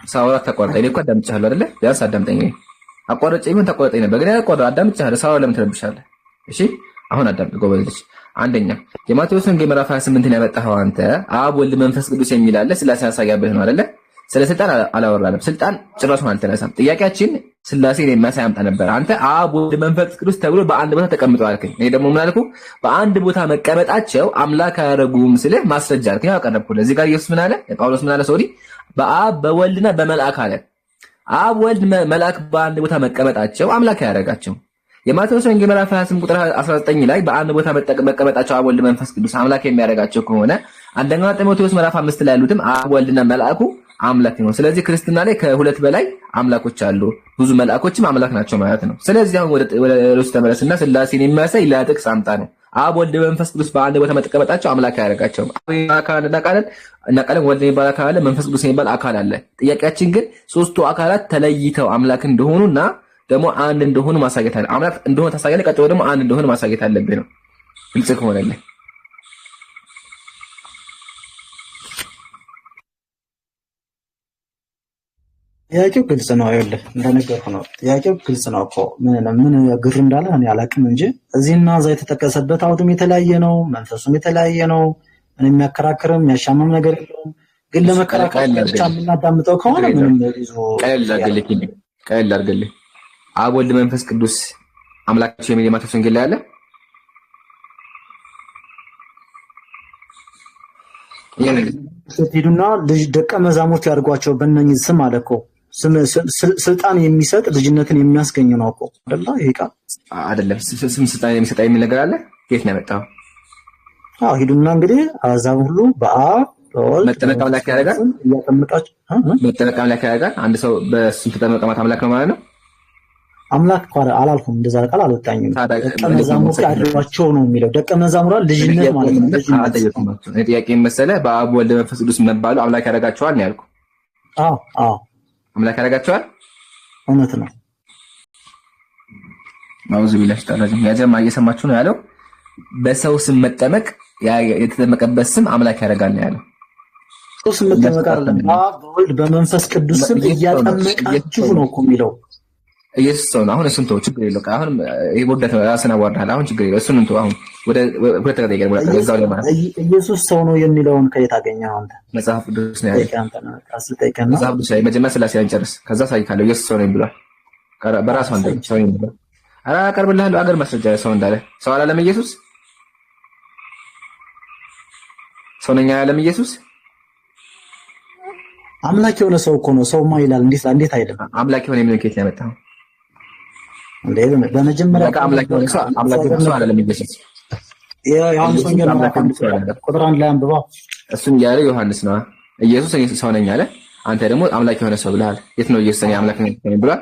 ሳውራ ተቋርጠኝ። እኔ እኮ አዳምጫለሁ አይደል? ቢያንስ አዳምጠኝ። አቋርጬ ምን ተቋርጠኝ ነበር ግን አዳምጫለሁ። ሳውራ ለምን ትረብሻለህ? እሺ አሁን አዳምጥ ጎበዝ ልጅ። አንደኛ የማቴዎስ ወንጌል ምዕራፍ 28ን ያመጣኸው አንተ አብ ወልድ መንፈስ ቅዱስ የሚል አለ። ስላሴ ያሳያብህ ነው አይደለ? ስለ ስልጣን አላወራንም። ስልጣን ጭራሹን አልተነሳም። ጥያቄያችን ስላሴን የሚያሳይ አምጣ ነበር። አንተ አብ ወልድ መንፈስ ቅዱስ ተብሎ በአንድ ቦታ ተቀምጠው አልከኝ። እኔ ደግሞ ምን አልኩ? በአንድ ቦታ መቀመጣቸው አምላክ አያደርጉም ስልህ ማስረጃ አልከኝ። ያቀረብኩልህ እዚህ ጋር ኢየሱስ ምን አለ? ጳውሎስ ምን አለ? ሶሪ በአብ በወልድና በመልአክ አለ። አብ ወልድ መልአክ በአንድ ቦታ መቀመጣቸው አምላክ አያደርጋቸው። የማቴዎስ ወንጌል ምዕራፍ 28 ቁጥር 19 ላይ በአንድ ቦታ መቀመጣቸው አብ ወልድ መንፈስ ቅዱስ አምላክ የሚያደርጋቸው ከሆነ አንደኛ ጢሞቴዎስ ምዕራፍ 5 ላይ ያሉትም አብ ወልድና መልአኩ አምላክ ነው። ስለዚህ ክርስትና ላይ ከሁለት በላይ አምላኮች አሉ፣ ብዙ መልአኮችም አምላክ ናቸው ማለት ነው። ስለዚህ አሁን ወደ ርዕሱ ተመለስና ስላሴን የሚያሳይ ለጥቅስ አምጣ ነው። አብ ወልድ መንፈስ ቅዱስ በአንድ ቦታ መቀመጣቸው አምላክ አያደርጋቸውም። አካል እናቃለን ወልድ የሚባል አካል አለ፣ መንፈስ ቅዱስ የሚባል አካል አለ። ጥያቄያችን ግን ሶስቱ አካላት ተለይተው አምላክ እንደሆኑና ደግሞ አንድ እንደሆኑ ማሳየት አለ። አምላክ እንደሆነ ታሳያለህ፣ ቀጥሎ ደግሞ አንድ እንደሆነ ማሳየት አለብህ ነው። ግልጽ ከሆነልህ ጥያቄው ግልጽ ነው። ይኸውልህ እንደነገርኩህ ነው። ጥያቄው ግልጽ ነው እኮ ምን ግር እንዳለ እኔ አላውቅም እንጂ እዚህና እዛ የተጠቀሰበት አውዱም የተለያየ ነው፣ መንፈሱም የተለያየ ነው። ምን የሚያከራክርም የሚያሻማም ነገር የለውም። ግን ለመከራከር ብቻ የምናዳምጠው ከሆነ ምንም ይዞ ቀለል አድርግልህ። አብ ወልድ መንፈስ ቅዱስ አምላካቸው የሚል የማቴዎስ ወንጌል ላይ አለ። ሄዱና ልጅ ደቀ መዛሙርት ያድርጓቸው በእነኝህ ስም አለ እኮ ስልጣን የሚሰጥ ልጅነትን የሚያስገኝ ነው እኮ አይደለ? ይሄ ቃል አይደለም ስም ስልጣን የሚሰጥ የሚል ነገር አለ። የት ነው ያመጣው? አዎ ሄዱና እንግዲህ አሕዛብ ሁሉ በአብ በወልድ መጠመቅ አምላክ ያደርጋል። እያጠመቃቸው መጠመቅ አምላክ ያደርጋል። አንድ ሰው በስም ተጠመቀ ማለት አምላክ ነው ማለት ነው። አምላክ እኮ አላልኩም፣ እንደዛ ቃል አልወጣኝም። ደቀ መዛሙርት ያድርጓቸው ነው የሚለው። ደቀ መዛሙርት ልጅነት ማለት ነው። ጥያቄ መሰለህ በአብ ወልድ መንፈስ ቅዱስ መባሉ አምላክ ያደርጋቸዋል ነው ያልኩህ። አዎ አምላክ ያደርጋቸዋል። እውነት ነው። ማውዝ ቢላሽ ተራጅም ያጀማ እየሰማችሁ ነው ያለው። በሰው ስም መጠመቅ የተጠመቀበት ስም አምላክ ያደርጋል ነው ያለው። ሰው ስም መጠመቅ አይደለም፣ በአብ በወልድ በመንፈስ ቅዱስ ስም እያጠመቃችሁ ነው እኮ የሚለው። ኢየሱስ ሰው ነው። አሁን እሱን ተው፣ ችግር የለው። አሁን ይሄ ወደተ ራስን አዋርዳለህ። አሁን ችግር የለው፣ እሱን ተው። አሁን ወደ ተቀጣይ ገር ወደ እዛው ላይ ማለት ኢየሱስ ሰው ነው የሚለውን ከየት አገኘኸው አንተ? መጽሐፍ ቅዱስ ነው ያለው። አስጠይቀና መጽሐፍ ቅዱስ ላይ መጀመሪያ ስላሴን አንጨርስ፣ ከዛ ሳይካለው ኢየሱስ ሰው ነው ብሏል። በራሱ አንተ ሰው ነው ብሏል። አራ አቀርብልሃለሁ አገር ማስረጃ ሰው እንዳለ ሰው አላለም። ኢየሱስ ሰው ነኝ አላለም። ኢየሱስ አምላክ የሆነ ሰው እኮ ነው። ሰውማ ይላል። እንዴት አይደለም? አምላክ የሆነ የሚለው ከየት ያመጣው? በመጀመሪያ አምላክ የሆነ ሰው አላለም። ኢየሱስ ዮሐንስ ወንጌል ቁጥር 1 ላይ አንብባ። እሱም ያለ ዮሐንስ ነው። ኢየሱስ እኔ ሰው ነኝ አለ። አንተ ደግሞ አምላክ የሆነ ሰው ብለሃል። የት ነው ኢየሱስ እኔ አምላክ ነኝ ብሏል?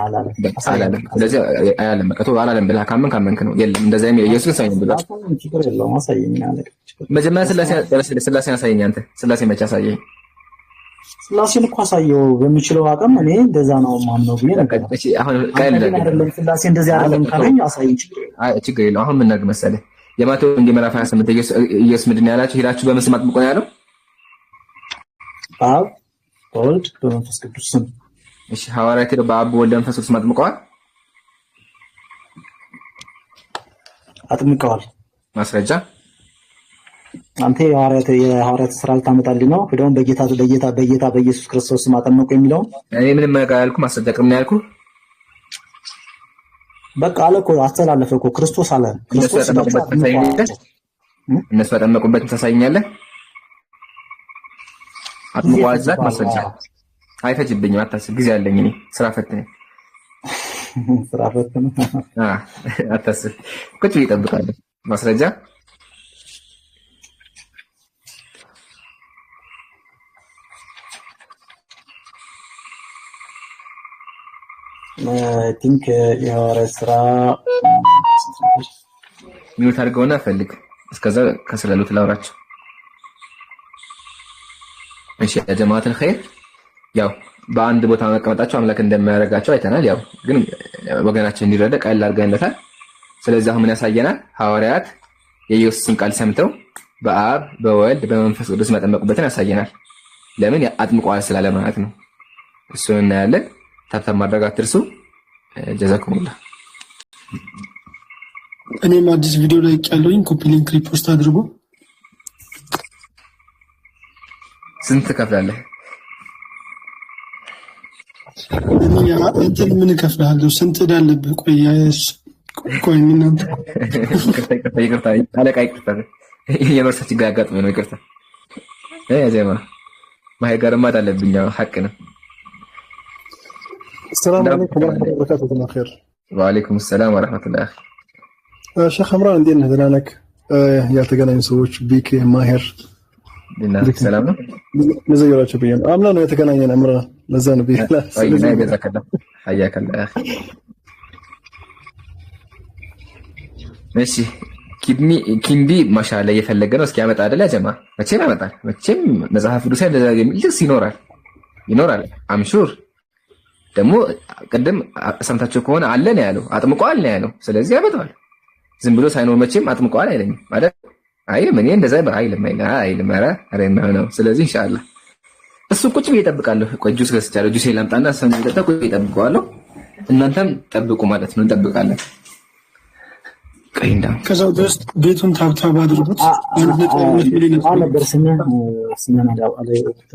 አላለም። ስለዚህ አያለም ቀጥቶ አላለም ብለህ ካመንክ ነው። የለም እንደዛ የሚል ኢየሱስ ሰው ነኝ ብሏል። ችግር የለውም። አሳየኝ አለ። መጀመሪያ ስላሴን አሳየኝ። አንተ ስላሴ መቼ አሳየኝ? ስላሴን እኮ አሳየው በሚችለው አቅም። እኔ እንደዛ ነው ማምነው ብዬ ነገር አሁን አይደለም ስላሴ እንደዚህ አይደለም ካለኝ አሳየኝ። ችግር የለውም። አሁን ምን ነገር መሰለህ የማቴዎስ ወንጌል ምዕራፍ 28 ኢየሱስ ምንድን ነው ያላችሁ? ሄዳችሁ በምን ስም አጥምቁ ነው ያለው? በአብ በወልድ በመንፈስ ቅዱስ ስም። እሺ ሐዋርያት በአብ በወልድ በመንፈስ ቅዱስ ስም አጥምቀዋል? አጥምቀዋል። ማስረጃ አንተ የሐዋርያት ስራ ልታመጣልኝ ነው? ሄደውን በጌታ በኢየሱስ ክርስቶስ ስም አጠመቁ የሚለውን እኔ ምንም ነገር አላልኩም። ማስረጃ ቅርም ነው ያልኩህ። በቃ አለ እኮ አስተላለፈ እኮ ክርስቶስ አለ። ክርስቶስ እነሱ ያጠመቁበትን ታሳይኛለህ? አጥምቀዋል። ዛት ማስረጃ አይፈጅብኝም። አታስብ፣ ጊዜ አለኝ። እኔ ስራ ፈት ነኝ። አታስብ፣ ቁጭ ብዬ እጠብቃለሁ። ማስረጃ ቲንክ የሐዋርያት ስራ ሚውት አድርገውና ፈልግ። እስከዛ ከስላሉት ላውራቸው። እሺ ጀማዓተል ኸይር ያው በአንድ ቦታ መቀመጣቸው አምላክ እንደማያደርጋቸው አይተናል። ያው ግን ወገናችን እንዲረዳ ቃል አድርገንለታል። ስለዚህ አሁን ምን ያሳየናል? ሐዋርያት የኢየሱስን ቃል ሰምተው በአብ በወልድ በመንፈስ ቅዱስ መጠመቁበትን ያሳየናል። ለምን አጥምቀዋል ስላለ ማለት ነው። እሱን እናያለን። ታብታብ ማድረግ አትርሱ። ጀዛኩሙላህ። እኔም አዲስ ቪዲዮ ላይ ያለውኝ ኮፒ ሊንክ ሪፖስት አድርጎ። ስንት ትከፍላለህ? እንትን ምን እከፍልሃለሁ? ስንት ዕዳ አለብህ? ቆይ እናንተ ይቅርታ አለቃ ይቅርታ፣ የመርሳ ችግር አጋጥሞኝ ነው። ይቅርታ ዜማ ማይ ጋርማ አለብኝ። ሐቅ ነው። ሰላም አለይኩም ወራህመቱላሂ ወበረካቱሁ። ኸይር ወአለይኩም ሰላም ወራህመቱላሂ። ሼክ አምራን እንዴት ነህ? ደህና ነህ? ያልተገናኙ ሰዎች ቢክ ማሄር ሰላም ነው። ለዘየራቸው ብዬ አምና ነው የተገናኘን። አምራን ለዛ ነው ቢላ አይና ገዛከላ አያከላ። እሺ ኪምቢ ማሻአላ እየፈለገ ነው። እስኪ ያመጣ አይደል ያጀማ? መቼም ያመጣል። መቼም መጽሐፍ ቅዱስ ላይ እንደዛ የሚል ልስ ይኖራል። አምሹር ደግሞ ቅድም ሰምታችሁ ከሆነ አለ ነው ያለው፣ አጥምቋል ነው ያለው። ስለዚህ ያመጣዋል። ዝም ብሎ ሳይኖር መቼም አጥምቋል አይለኝም ማለት አይልም። እኔ እንደዛ አይልም። ኧረ ነው። ስለዚህ ኢንሻአላህ እሱ ቁጭ ብዬ እጠብቃለሁ። ቆይ ጁስ ገዝቻለሁ። ጁስ ላምጣና ሰምተህ ቁጭ ብዬ እጠብቀዋለሁ። እናንተም ጠብቁ ማለት ነው። እንጠብቃለን። ከዛ ውስጥ ቤቱን ታብታብ አድርጉት። ነበር ስምህን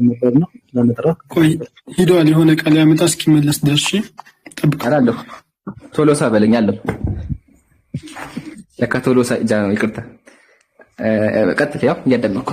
ነበር ነው ለመጥራት። ቆይ ሂዷል። የሆነ ቃል ያመጣ እስኪመለስ ደርሼ እጠብቃለሁ። ቶሎሳ በለኛለሁ። ለካ ቶሎሳ እጃ ነው። ይቅርታ ቀጥል። ያው እያደመኩ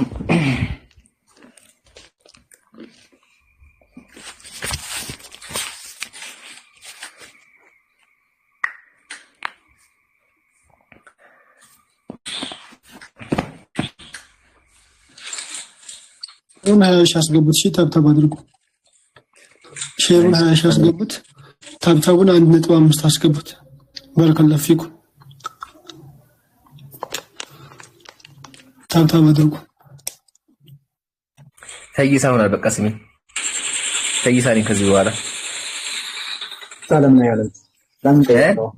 ሼሩን 20 ሺህ አስገቡት። እሺ ታብታብ አድርጉ። ሼሩን 20 ሺህ አስገቡት። ታብታቡን 1.5 አስገቡት። ባረከላሁ ፊኩም። ታብታብ አድርጉ። ፈይሳ ሆናል። በቃ ስሜ ፈይሳ ነኝ። ከዚህ በኋላ ሰላም ነው ያለው።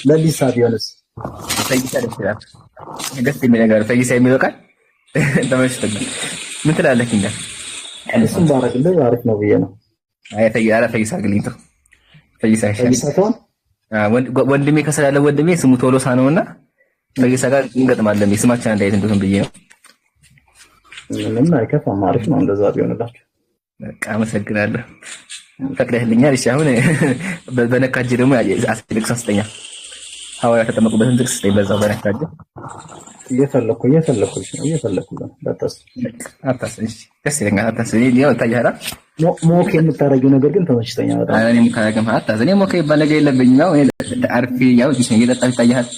ለሊሳ ቢሆንስ ፈይሳ ይችላል። ደስ የሚል ነገር ፈይሳ የሚለው ቃል ተመችቶኛል። ምን ትላለህ? እንዴ እሱም ባረክልህ አሪፍ ነው ብዬ ነው። ፈይሳ ግሊንቶ ፈይሳ ይሻላል። ወንድሜ ከሰላለ ወንድሜ ስሙ ቶሎሳ ነውና ፈይሳ ጋር እንገጥማለን። ስማችን አንድ አይነት እንደሆነ ብዬ ነው። ምንም አይከፋም። አሪፍ ነው እንደዛ ቢሆንላችሁ። በቃ አመሰግናለሁ። ፈቅደህልኛል። እሺ አሁን በነካጅ ደግሞ አስልክ ሳስተኛ ሐዋርያ ተጠመቁበትን ጥቅስ ላይ በዛው በነካጅ እየፈለኩ ነው። አታስብ። ደስ ይለኛል። አታስብ። ያው ታያራ ሞክ የምታረጊው ነገር ግን ተመችቶኛል በጣም። እኔ ሙካረገም አታስብ። እኔ ሞክ ይባል ነገር የለብኝም። ያው አርፌ ያው እየጠጣሁ ይታያል።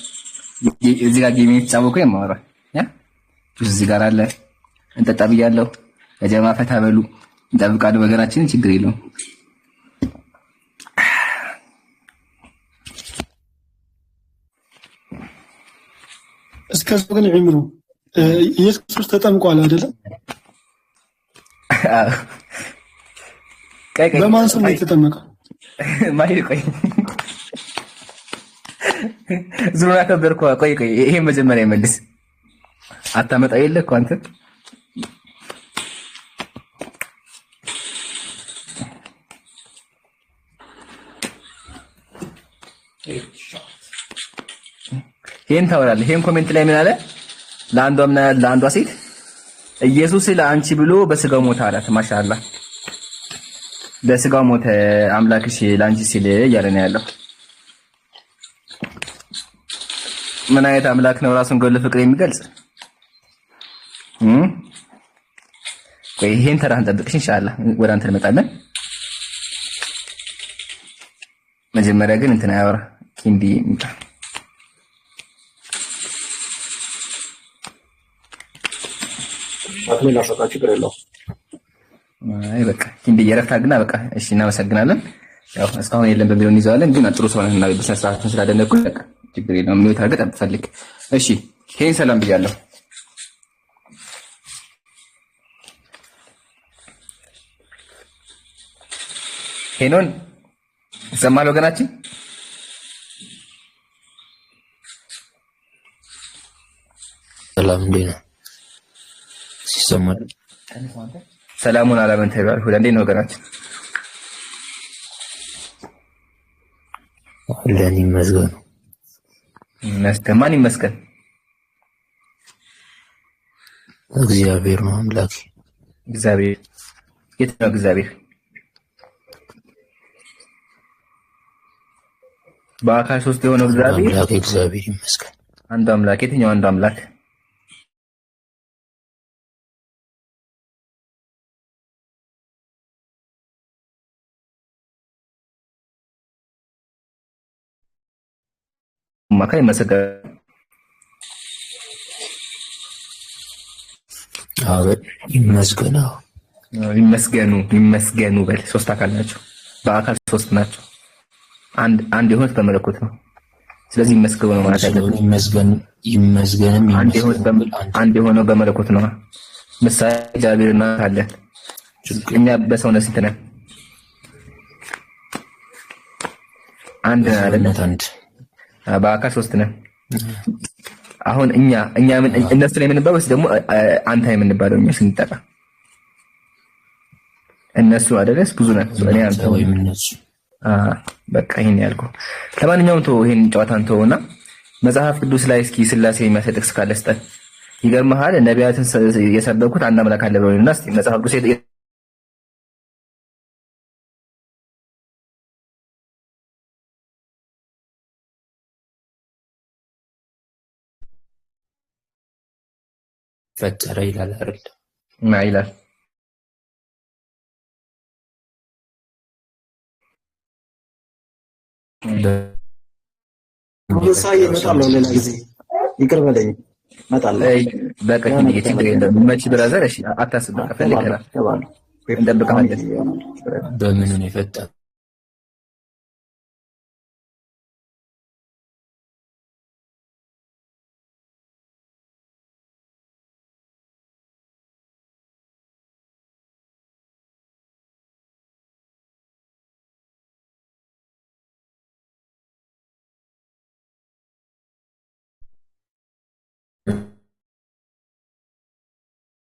እዚህ ጋር ጌም የተጫወኩ የማወራ እዚህ ጋር አለ። እንጠጣ ብያለሁ። የጀማ ፈታ በሉ። እንጠብቃለን ወገናችንን። ችግር የለውም። እስከዚህ ግን ይምሩ ኢየሱስ ተጠምቋል አይደለም? በማን ስም ነው የተጠመቀው? ማሂር ቆይ ዙሩና ከበርኩ። ቆይ ይሄ መጀመሪያ ይመልስ። አታመጣው የለ እኮ አንተ። ይሄን ታወራለህ። ይሄን ኮሜንት ላይ ምን አለ? ለአንዷ ሴት ኢየሱስ ለአንቺ ብሎ በስጋው ሞተ አላት። ማሻአላህ በስጋው ሞተ አምላክሽ ለአንቺ ሲል እያለ ነው ያለው። ምን አይነት አምላክ ነው ራሱን ገለ ፍቅር የሚገልጽ? ቆይ ይሄን ተራህን ጠብቅሽ። ኢንሻአላህ ወደ አንተ እንመጣለን። መጀመሪያ ግን እንትን አያወራ ኪንዲ አክሊል አሰጣችሁ ችግር የለውም። አይ በቃ ኪንዲ የረፍታልና በቃ እሺ፣ እናመሰግናለን። ያው እስካሁን የለም በሚለው እንይዘዋለን። ግን አጥሩ ሰው ነህና በስነ ስርዓቱን ስላደነኩ በቃ ችግር የለውም። ምን ታርገጥ አትፈልግ። እሺ ሄን ሰላም ብያለሁ። ሄኖን ሰማል ወገናችን። ሰላም እንዴት ነው? ሲሰማል ሰላሙን አላመን ተባል ሁላ እንዴት ነው ወገናችን? ለኔ ይመስገን ይመስገን። ማን ይመስገን? እግዚአብሔር ነው አምላክ። እግዚአብሔር የት ነው እግዚአብሔር? በአካል ሶስት የሆነው እግዚአብሔር ይመስገን። አንዱ አምላክ። የትኛው አንዱ አምላክ? ማካይ ይመስገኑ በል። ሶስት አካል ናቸው፣ በአካል ሶስት ናቸው። አንድ የሆኑት በመለኮት ነው። ስለዚህ ይመስገኑ ነው ማለት አይደለም። ይመስገንም አንድ የሆነው በመለኮት ነው። ምሳሌ እግዚአብሔርና አለ። እኛ በሰውነት ስንት ነን? አንድ አይደለም። በአካል ሶስት ነን። አሁን እኛ እነሱ ላይ የምንባለው ወይስ ደግሞ አንተ የምንባለው? እኛ ስንጠራ እነሱ አይደለስ ብዙ ናቸው። እኔ አንተ ወይ እነሱ በቃ ይሄን ያልኩህ። ለማንኛውም ተው ይሄን ጨዋታን ተውና መጽሐፍ ቅዱስ ላይ እስኪ ስላሴ የሚያሰጥ ጥቅስ ካለ ስጠን። ይገርምሃል ነቢያትን የሰበኩት አንድ አምላክ አለ ብለውና እስኪ መጽሐፍ ቅዱስ ፈጠረ ይላል አይደል? ይላል። ሳይ እመጣለሁ ሌላ ጊዜ ይቅር በለኝ እመጣለሁ። በቃ ችግር የለም መች ብራዘር። እሺ አታስብ፣ በቃ ፈልገናል እንጠብቅሃለን። በምን ነው የፈጠረው?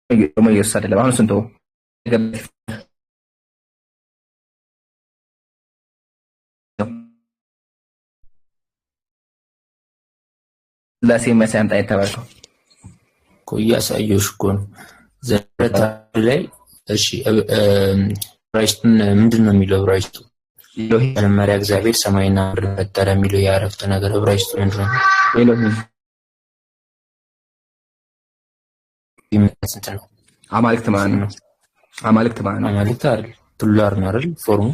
ደግሞ ኢየሱስ አይደለም። አሁን ስንቱ ስላሴ የሚያሳይ አምጣ የተባለው እኮ እያሳየሁሽ እኮ ነው። ዘፍጥረት ላይ እሺ፣ ዕብራይስጡን ምንድን ነው የሚለው? ዕብራይስጡ መጀመሪያ እግዚአብሔር ሰማይና ምድርን ፈጠረ የሚለው የአረፍተ ነገር ዕብራይስጡ ምንድን ነው? ኤሎሂም ስንት ነው? አማልክት ማለት ነው። አማልክት አይደል? ፕሉራል ነው አይደል? ፎርሙ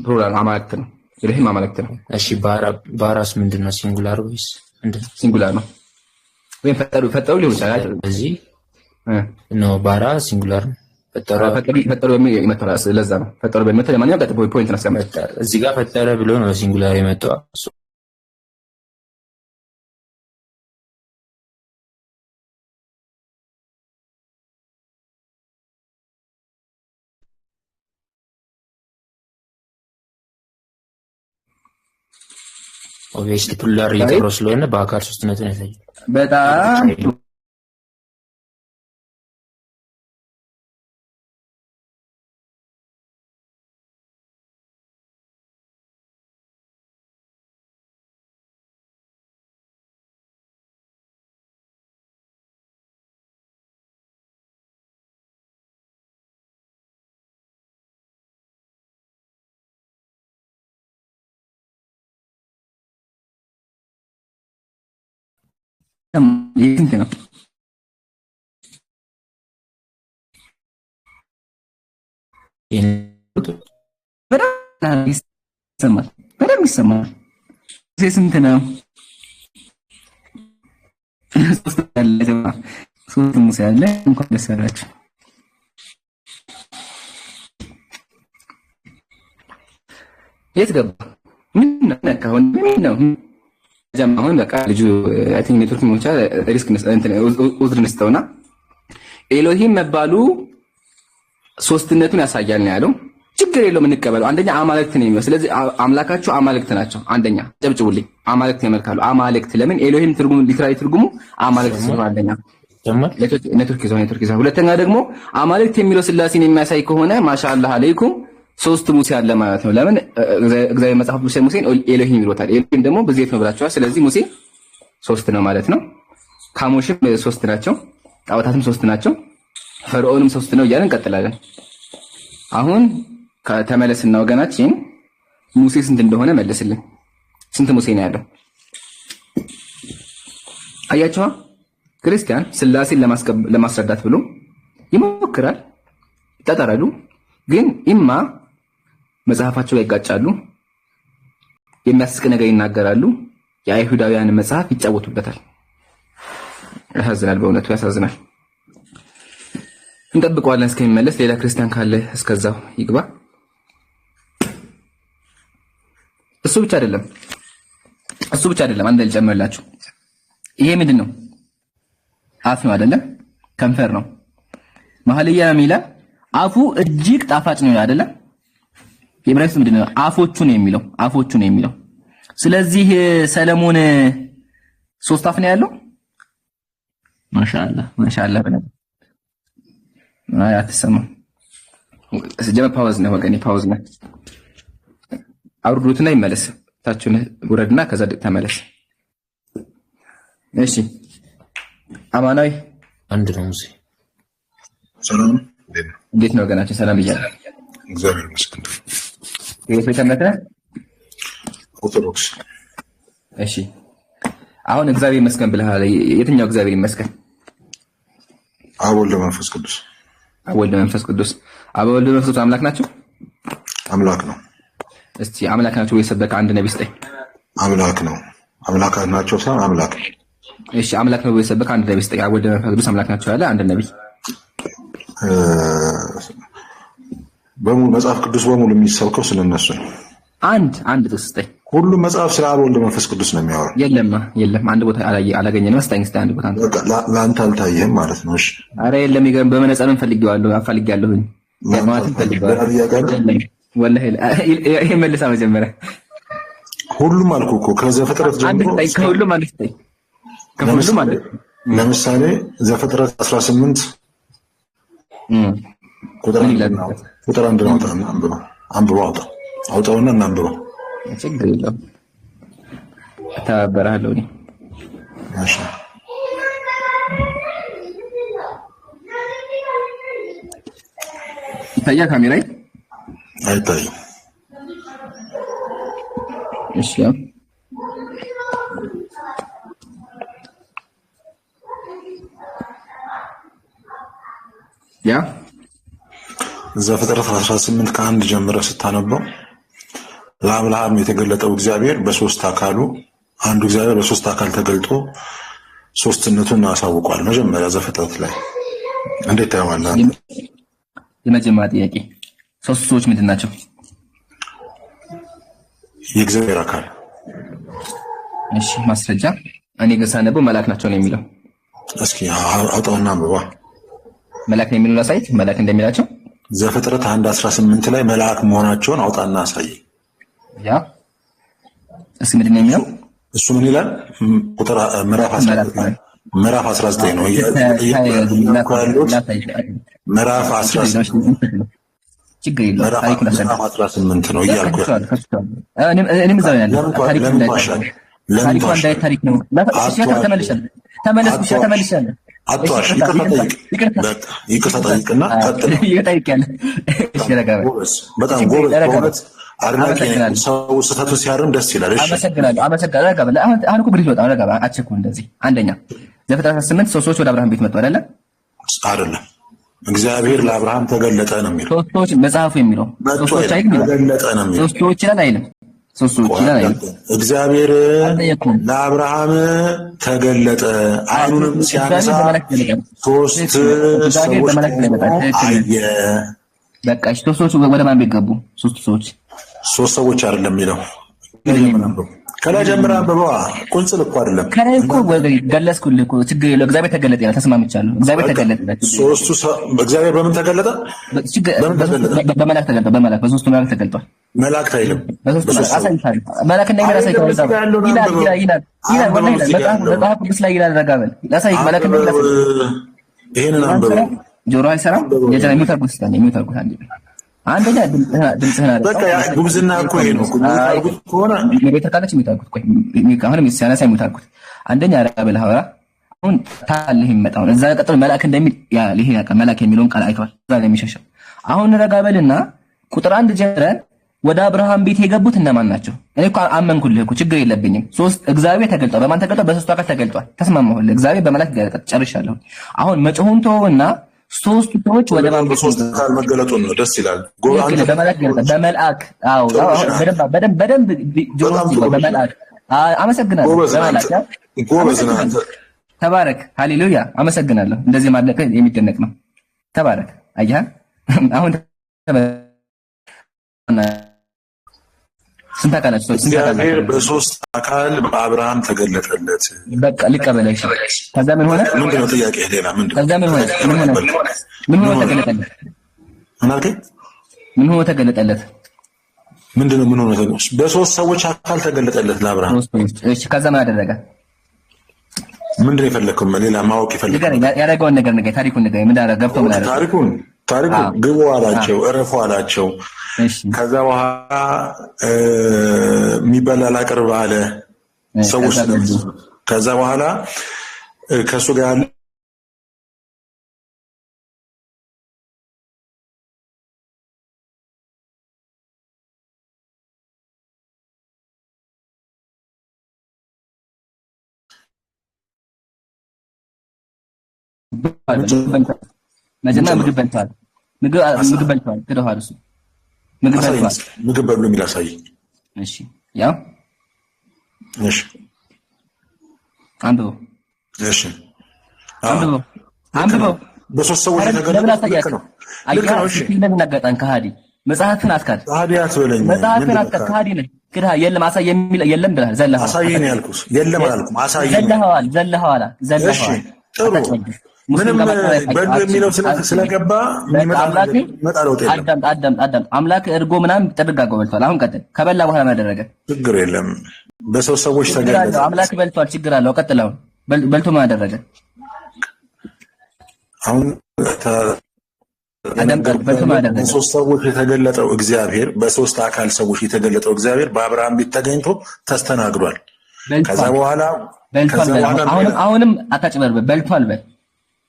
ፕሉራል አማልክት ነው። ኤሎሂም አማልክት ነው። እሺ ባራስ ምንድን ነው? ሲንጉላር ወይስ ምንድን ነው? ሲንጉላር ነው ወይም ፈጠሩ ሊሆን ይችላል። እዚህ ነው ባራ ሲንጉላር ነው። ፈጠሩ በሚል ይመጣል። ለዛ ነው ፈጠሩ በሚል ለማንኛውም ቀጥ ፖይንት ነው ያስቀመጠ። እዚህ ጋር ፈጠረ ብሎ ነው ሲንጉላር የመጣው። ኦብቪየስሊ ፕሉራል እየጠራው ስለሆነ በአካል ሶስትነትን ያሳያል። በጣም ስንት ነው? በደምብ ይሰማል። ስንት ነው? ሶስት ሙሴ ያለ እንኳን ደስ ያላችሁ። የት ገባ? ምን ነው? አሁን በቃ ልጁ አይ ቲንክ ኔትወርክ ሞቻ ሪስክ ኡዝር ነስተውና ኤሎሂም መባሉ ሶስትነቱን ያሳያል ነው ያለው። ችግር የለውም እንቀበለው። አንደኛ አማልክት ነው የሚለው። ስለዚህ አምላካችሁ አማልክት ናቸው። አንደኛ ጨብጭቡልኝ። አማልክት ያመልካሉ። አማልክት ለምን? ኤሎሂም ትርጉሙ ሊትራሊ ትርጉሙ አማልክት ነው። አንደኛ ኔትወርክ ይዘው። ሁለተኛ ደግሞ አማልክት የሚለው ስላሴን የሚያሳይ ከሆነ ማሻአላህ አለይኩም ሶስት ሙሴ አለ ማለት ነው። ለምን እግዚአብሔር መጽሐፍ ቅዱስ ሙሴን ኤሎሂም ይሉታል። ኤሎሂም ደግሞ በዘይት ነው ብላችኋል። ስለዚህ ሙሴ ሶስት ነው ማለት ነው። ካሞሽም ሶስት ናቸው፣ ጣዖታትም ሶስት ናቸው፣ ፈርዖንም ሶስት ነው እያልን እንቀጥላለን። አሁን ከተመለስና ወገናችን ሙሴ ስንት እንደሆነ መልስልን። ስንት ሙሴ ነው ያለው? አያችኋ? ክርስቲያን ስላሴን ለማስረዳት ብሎ ይሞክራል፣ ይጣጣራሉ። ግን ኢማ መጽሐፋቸው ላይ ይጋጫሉ፣ የሚያስቅ ነገር ይናገራሉ፣ የአይሁዳውያን መጽሐፍ ይጫወቱበታል። ያሳዝናል፣ በእውነቱ ያሳዝናል። እንጠብቀዋለን እስከሚመለስ። ሌላ ክርስቲያን ካለ እስከዛው ይግባ። እሱ ብቻ አይደለም አንድ ልጨምርላችሁ። ይሄ ምንድን ነው? አፍ ነው አይደለም? ከንፈር ነው። መኃልየ ሚላ አፉ እጅግ ጣፋጭ ነው አይደለም? የዕብራይስጥ ምንድን ነው? አፎቹ ነው የሚለው። ስለዚህ ሰለሞን 3 አፍ ነው ያለው። ማሻአላህ በነገር አትሰማም። ጀመ ፓውዝ ነው ወገኔ፣ ፓውዝ ነው። አውርዱትና ይመለስ። ታችሁን ውረድና ከዛ ተመለስ። እሺ አማናዊ አንድ ነው ሙሴ። ሰላም እንዴት ነው ወገናችን? ሰላም ብያለሁ። እግዚአብሔር ይመስገን። የት ቤተ እምነት ነህ? ኦርቶዶክስ። እሺ አሁን እግዚአብሔር ይመስገን ብለሃል። የትኛው እግዚአብሔር ይመስገን? አብ ወልድ መንፈስ ቅዱስ። አብ ወልድ መንፈስ ቅዱስ። አብ ወልድ መንፈስ ቅዱስ አምላክ ናቸው? አምላክ ነው። እስቲ አምላክ ናቸው ወይ ሰበከ አንድ ነብይ ስጠኝ። አምላክ ነው። አምላክ ናቸው ሳይሆን አምላክ። እሺ አምላክ ነው ወይ ሰበከ አንድ ነብይ ስጠኝ። አብ ወልድ መንፈስ ቅዱስ አምላክ ናቸው ያለ አንድ ነብይ በሙሉ መጽሐፍ ቅዱስ በሙሉ የሚሰብከው ስለነሱ ነው። አንድ ተስጠኝ። ሁሉም መጽሐፍ ስለ አብ ወልድ መንፈስ ቅዱስ ነው የሚያወራው። የለም አንድ ቦታ አላገኘንም። መስጠኝ እስቲ አንድ ቦታ ለአንተ አልታየህም ማለት ነው። እሺ ኧረ የለም። ይገርም በመነጽርም ፈልጌዋለሁኝ። ያማትን ፈልጌዋለሁ ወላሂ። ይሄ መልሳ መጀመሪያ ሁሉም አልኩህ እኮ ከዘፍጥረት ጀምሮ ከሁሉም አንድ ስጠኝ። ከሁሉም አንድ ለምሳሌ ዘፍጥረት 18 ቁጥር 1 ነው። አንብበው አውጣውና እናንብበው። ችግር የለውም እተባበርሃለሁ እኔ። እሺ ይታያል ካሜራዬ? አይታይም። እሺ ያ ዘፍጥረት 18 ከ1 ጀምረህ ስታነበው ለአብርሃም የተገለጠው እግዚአብሔር በሶስት አካሉ አንዱ እግዚአብሔር በሶስት አካል ተገልጦ ሶስትነቱን አሳውቋል። መጀመሪያ ዘፍጥረት ላይ እንዴት ታየዋለህ? የመጀመሪያ ጥያቄ ሶስት ሰዎች ምንድን ናቸው? የእግዚአብሔር አካል። እሺ ማስረጃ? እኔ ግን ሳነበው መልአክ ናቸው ነው የሚለው። እስኪ አውጣውና አንብባ። መልአክ ነው የሚለው ላሳይት። መልአክ እንደሚላቸው ዘፍጥረት 1:18 ላይ መልአክ መሆናቸውን አውጣና አሳይ። ያ እስኪ ምንድን ነው የሚለው? እሱ ምን ይላል? ቁጥር ምዕራፍ 19 ምዕራፍ 19 ነው ምዕራፍ 18 ችግር የለውም። ታሪኩን ምዕራፍ 18 ነው እያልኩ እኔም እዛው ያለ ታሪኩ እንዳይ ታሪክ ነው። ተመልሻለሁ። አጥቷሽ ይቅርታ ጠይቅና ቀጥል። በጣም ጎበዝ አድናቂ ሰው ስህተቱን ሲያርም ደስ ይላል። እሺ አመሰግናለሁ። አሁን እኮ ብሪት በጣም ረጋ አቸኩ። እንደዚህ አንደኛ ዘፍጥረት 18 ሰዎች ወደ አብርሃም ቤት መጡ አይደለ? አይደለም እግዚአብሔር ለአብርሃም ተገለጠ ነው የሚለው። ሶስት ሰዎች መጽሐፉ የሚለው ሶስት ሰዎች አይደለም ተገለጠ ነው የሚለው። ሶስት ሰዎች ይላል አይልም? ሶስት ሰዎች ይላል አይልም? እግዚአብሔር ለአብርሃም ተገለጠ። አይኑንም ሲያነሳ ሶስት ሰዎች አየ። በቃ ሶስት ሰዎች ወደ ማን ቤት ገቡ? ሶስት ሰዎች አይደለም የሚለው ከላይ ጀምረህ አንብበዋ። ቁንጽል እኮ አይደለም። ከላይ እኮ ገለጽኩልህ እኮ ችግር የለውም። እግዚአብሔር ተገለጠ ይላል። ተስማምቻለሁ። እግዚአብሔር ተገለጠ። ሶስቱ እግዚአብሔር በምን ተገለጠ? በመላእክት ተገለጠ። በመላእክት በሶስቱ መላእክት ተገልጧል። መላእክት አይልም። መላእክት እንደሚል አሳይቷል። መጽሐፍ ቅዱስ ላይ ይላል። ረጋ በል ላሳይህ። መላእክት እንደሚል ይሄንን አንብበው። ጆሮ አይሰራም። የሚታርጉት አንዴ አንደኛ ድምጽህን አለ። በቃ ጉብዝና እኮ ይሄ ነው። ጉብዝና ከሆነ ቤተ ካለች የሚታርጉት ቆይ አሁንም ሲያነሳ የሚታርጉት አንደኛ ረጋ በል ሐዋራ አሁን ታልህ ይመጣው እዛ ቀጥሎ መልአክ እንደሚል ያ ይሄ መልአክ የሚለውን ቃል አይቷል። እዛ ላይ የሚሸሸው አሁን ረጋ በልና ቁጥር 1 ጀምረን ወደ አብርሃም ቤት የገቡት እነማን ናቸው? እኔ እኮ አመንኩልህ እኮ ችግር የለብኝም። ሶስት እግዚአብሔር ተገልጧል። በማን ተገልጧል? በሶስቱ አካል ተገልጧል። ተስማማሁልህ። እግዚአብሔር በመላእክት ገለጠ። ጨርሻለሁ። አሁን መጮሁን ተወውና ሶስቱ ሰዎች ወደ ማን ቤት ሶስት አካል መገለጡን ነው ደስ ይላል። በመላእክት ገለጠ። በመልአክ አዎ፣ በደንብ ጆሮ በመልአክ አመሰግናለሁ። በመልአክ ጎበዝ ነህ አንተ። ተባረክ። ሃሌሉያ። አመሰግናለሁ። እንደዚህ ማለቀ የሚደነቅ ነው። ተባረክ። አየህ አሁን ስንት አካል ናቸው? እግዚአብሔር በሶስት አካል በአብርሃም ተገለጠለት። በቃ ሊቀበለሽ። ከዛ ምን ሆነ? ምንድነው ጥያቄ? ሌላ ምንድነው? ከዛ ምን ሆነ? ምን ሆነ ተገለጠለት? ምን ሆነ ተገለጠለት? ምንድነው? ምን ሆነ ተገለጠለት? በሶስት ሰዎች አካል ተገለጠለት ለአብርሃም። እሺ፣ ከዛ ምን አደረገ? ምንድነው የፈለከው? ሌላ ማወቅ የፈለከው ያደረገውን ነገር ንገረኝ። ታሪኩን ንገረኝ። ምን አደረገ? ገብቶ ምን አደረገ? ታሪኩ ግቡ አላቸው፣ እረፉ አላቸው። ከዛ በኋላ የሚበላ ላቅርብ አለ። ሰዎች ከዛ በኋላ ከሱ ጋር ያለ መጀመሪያ ምግብ በልተዋል። ምግብ በልተዋል። ክደዋል። እሱ ምግብ በሉ የሚል አሳይ። እሺ፣ ያው እሺ፣ አንብበው። እሺ፣ አንብበው። በሶስት ሰዎች የተገለጠ ነው። ልክ ነው። እሺ፣ ለምን አጋጣን? ከሃዲ መጽሐፍን አትካድ። ከሃዲ አትበለኝ። መጽሐፍን አትካድ። ከሃዲ ነህ። ክዳ የለም አሳይ የሚል የለም ብለሃል። ዘለሃል። አሳይ ነው ያልኩት። የለም አላልኩም። አሳይ ዘለሃል። ጥሩ ምንም በሉ የሚለው ስለገባ የሚመጣ ለውጥ የለም። አዳም አምላክ እርጎ ምናምን ጥርግ አድርጎ በልቷል። አሁን ቀጥል። ከበላ በኋላ ምን አደረገ? ችግር የለም። በሰው ሰዎች ተገለጠ። አምላክ በልቷል። ችግር አለው። ቀጥል። አሁን በልቶ ምን አደረገ? አሁን በሶስት ሰዎች የተገለጠው እግዚአብሔር በሶስት አካል ሰዎች የተገለጠው እግዚአብሔር በአብርሃም ቤት ተገኝቶ ተስተናግዷል። ከዛ በኋላ አሁንም አታጭበርበር።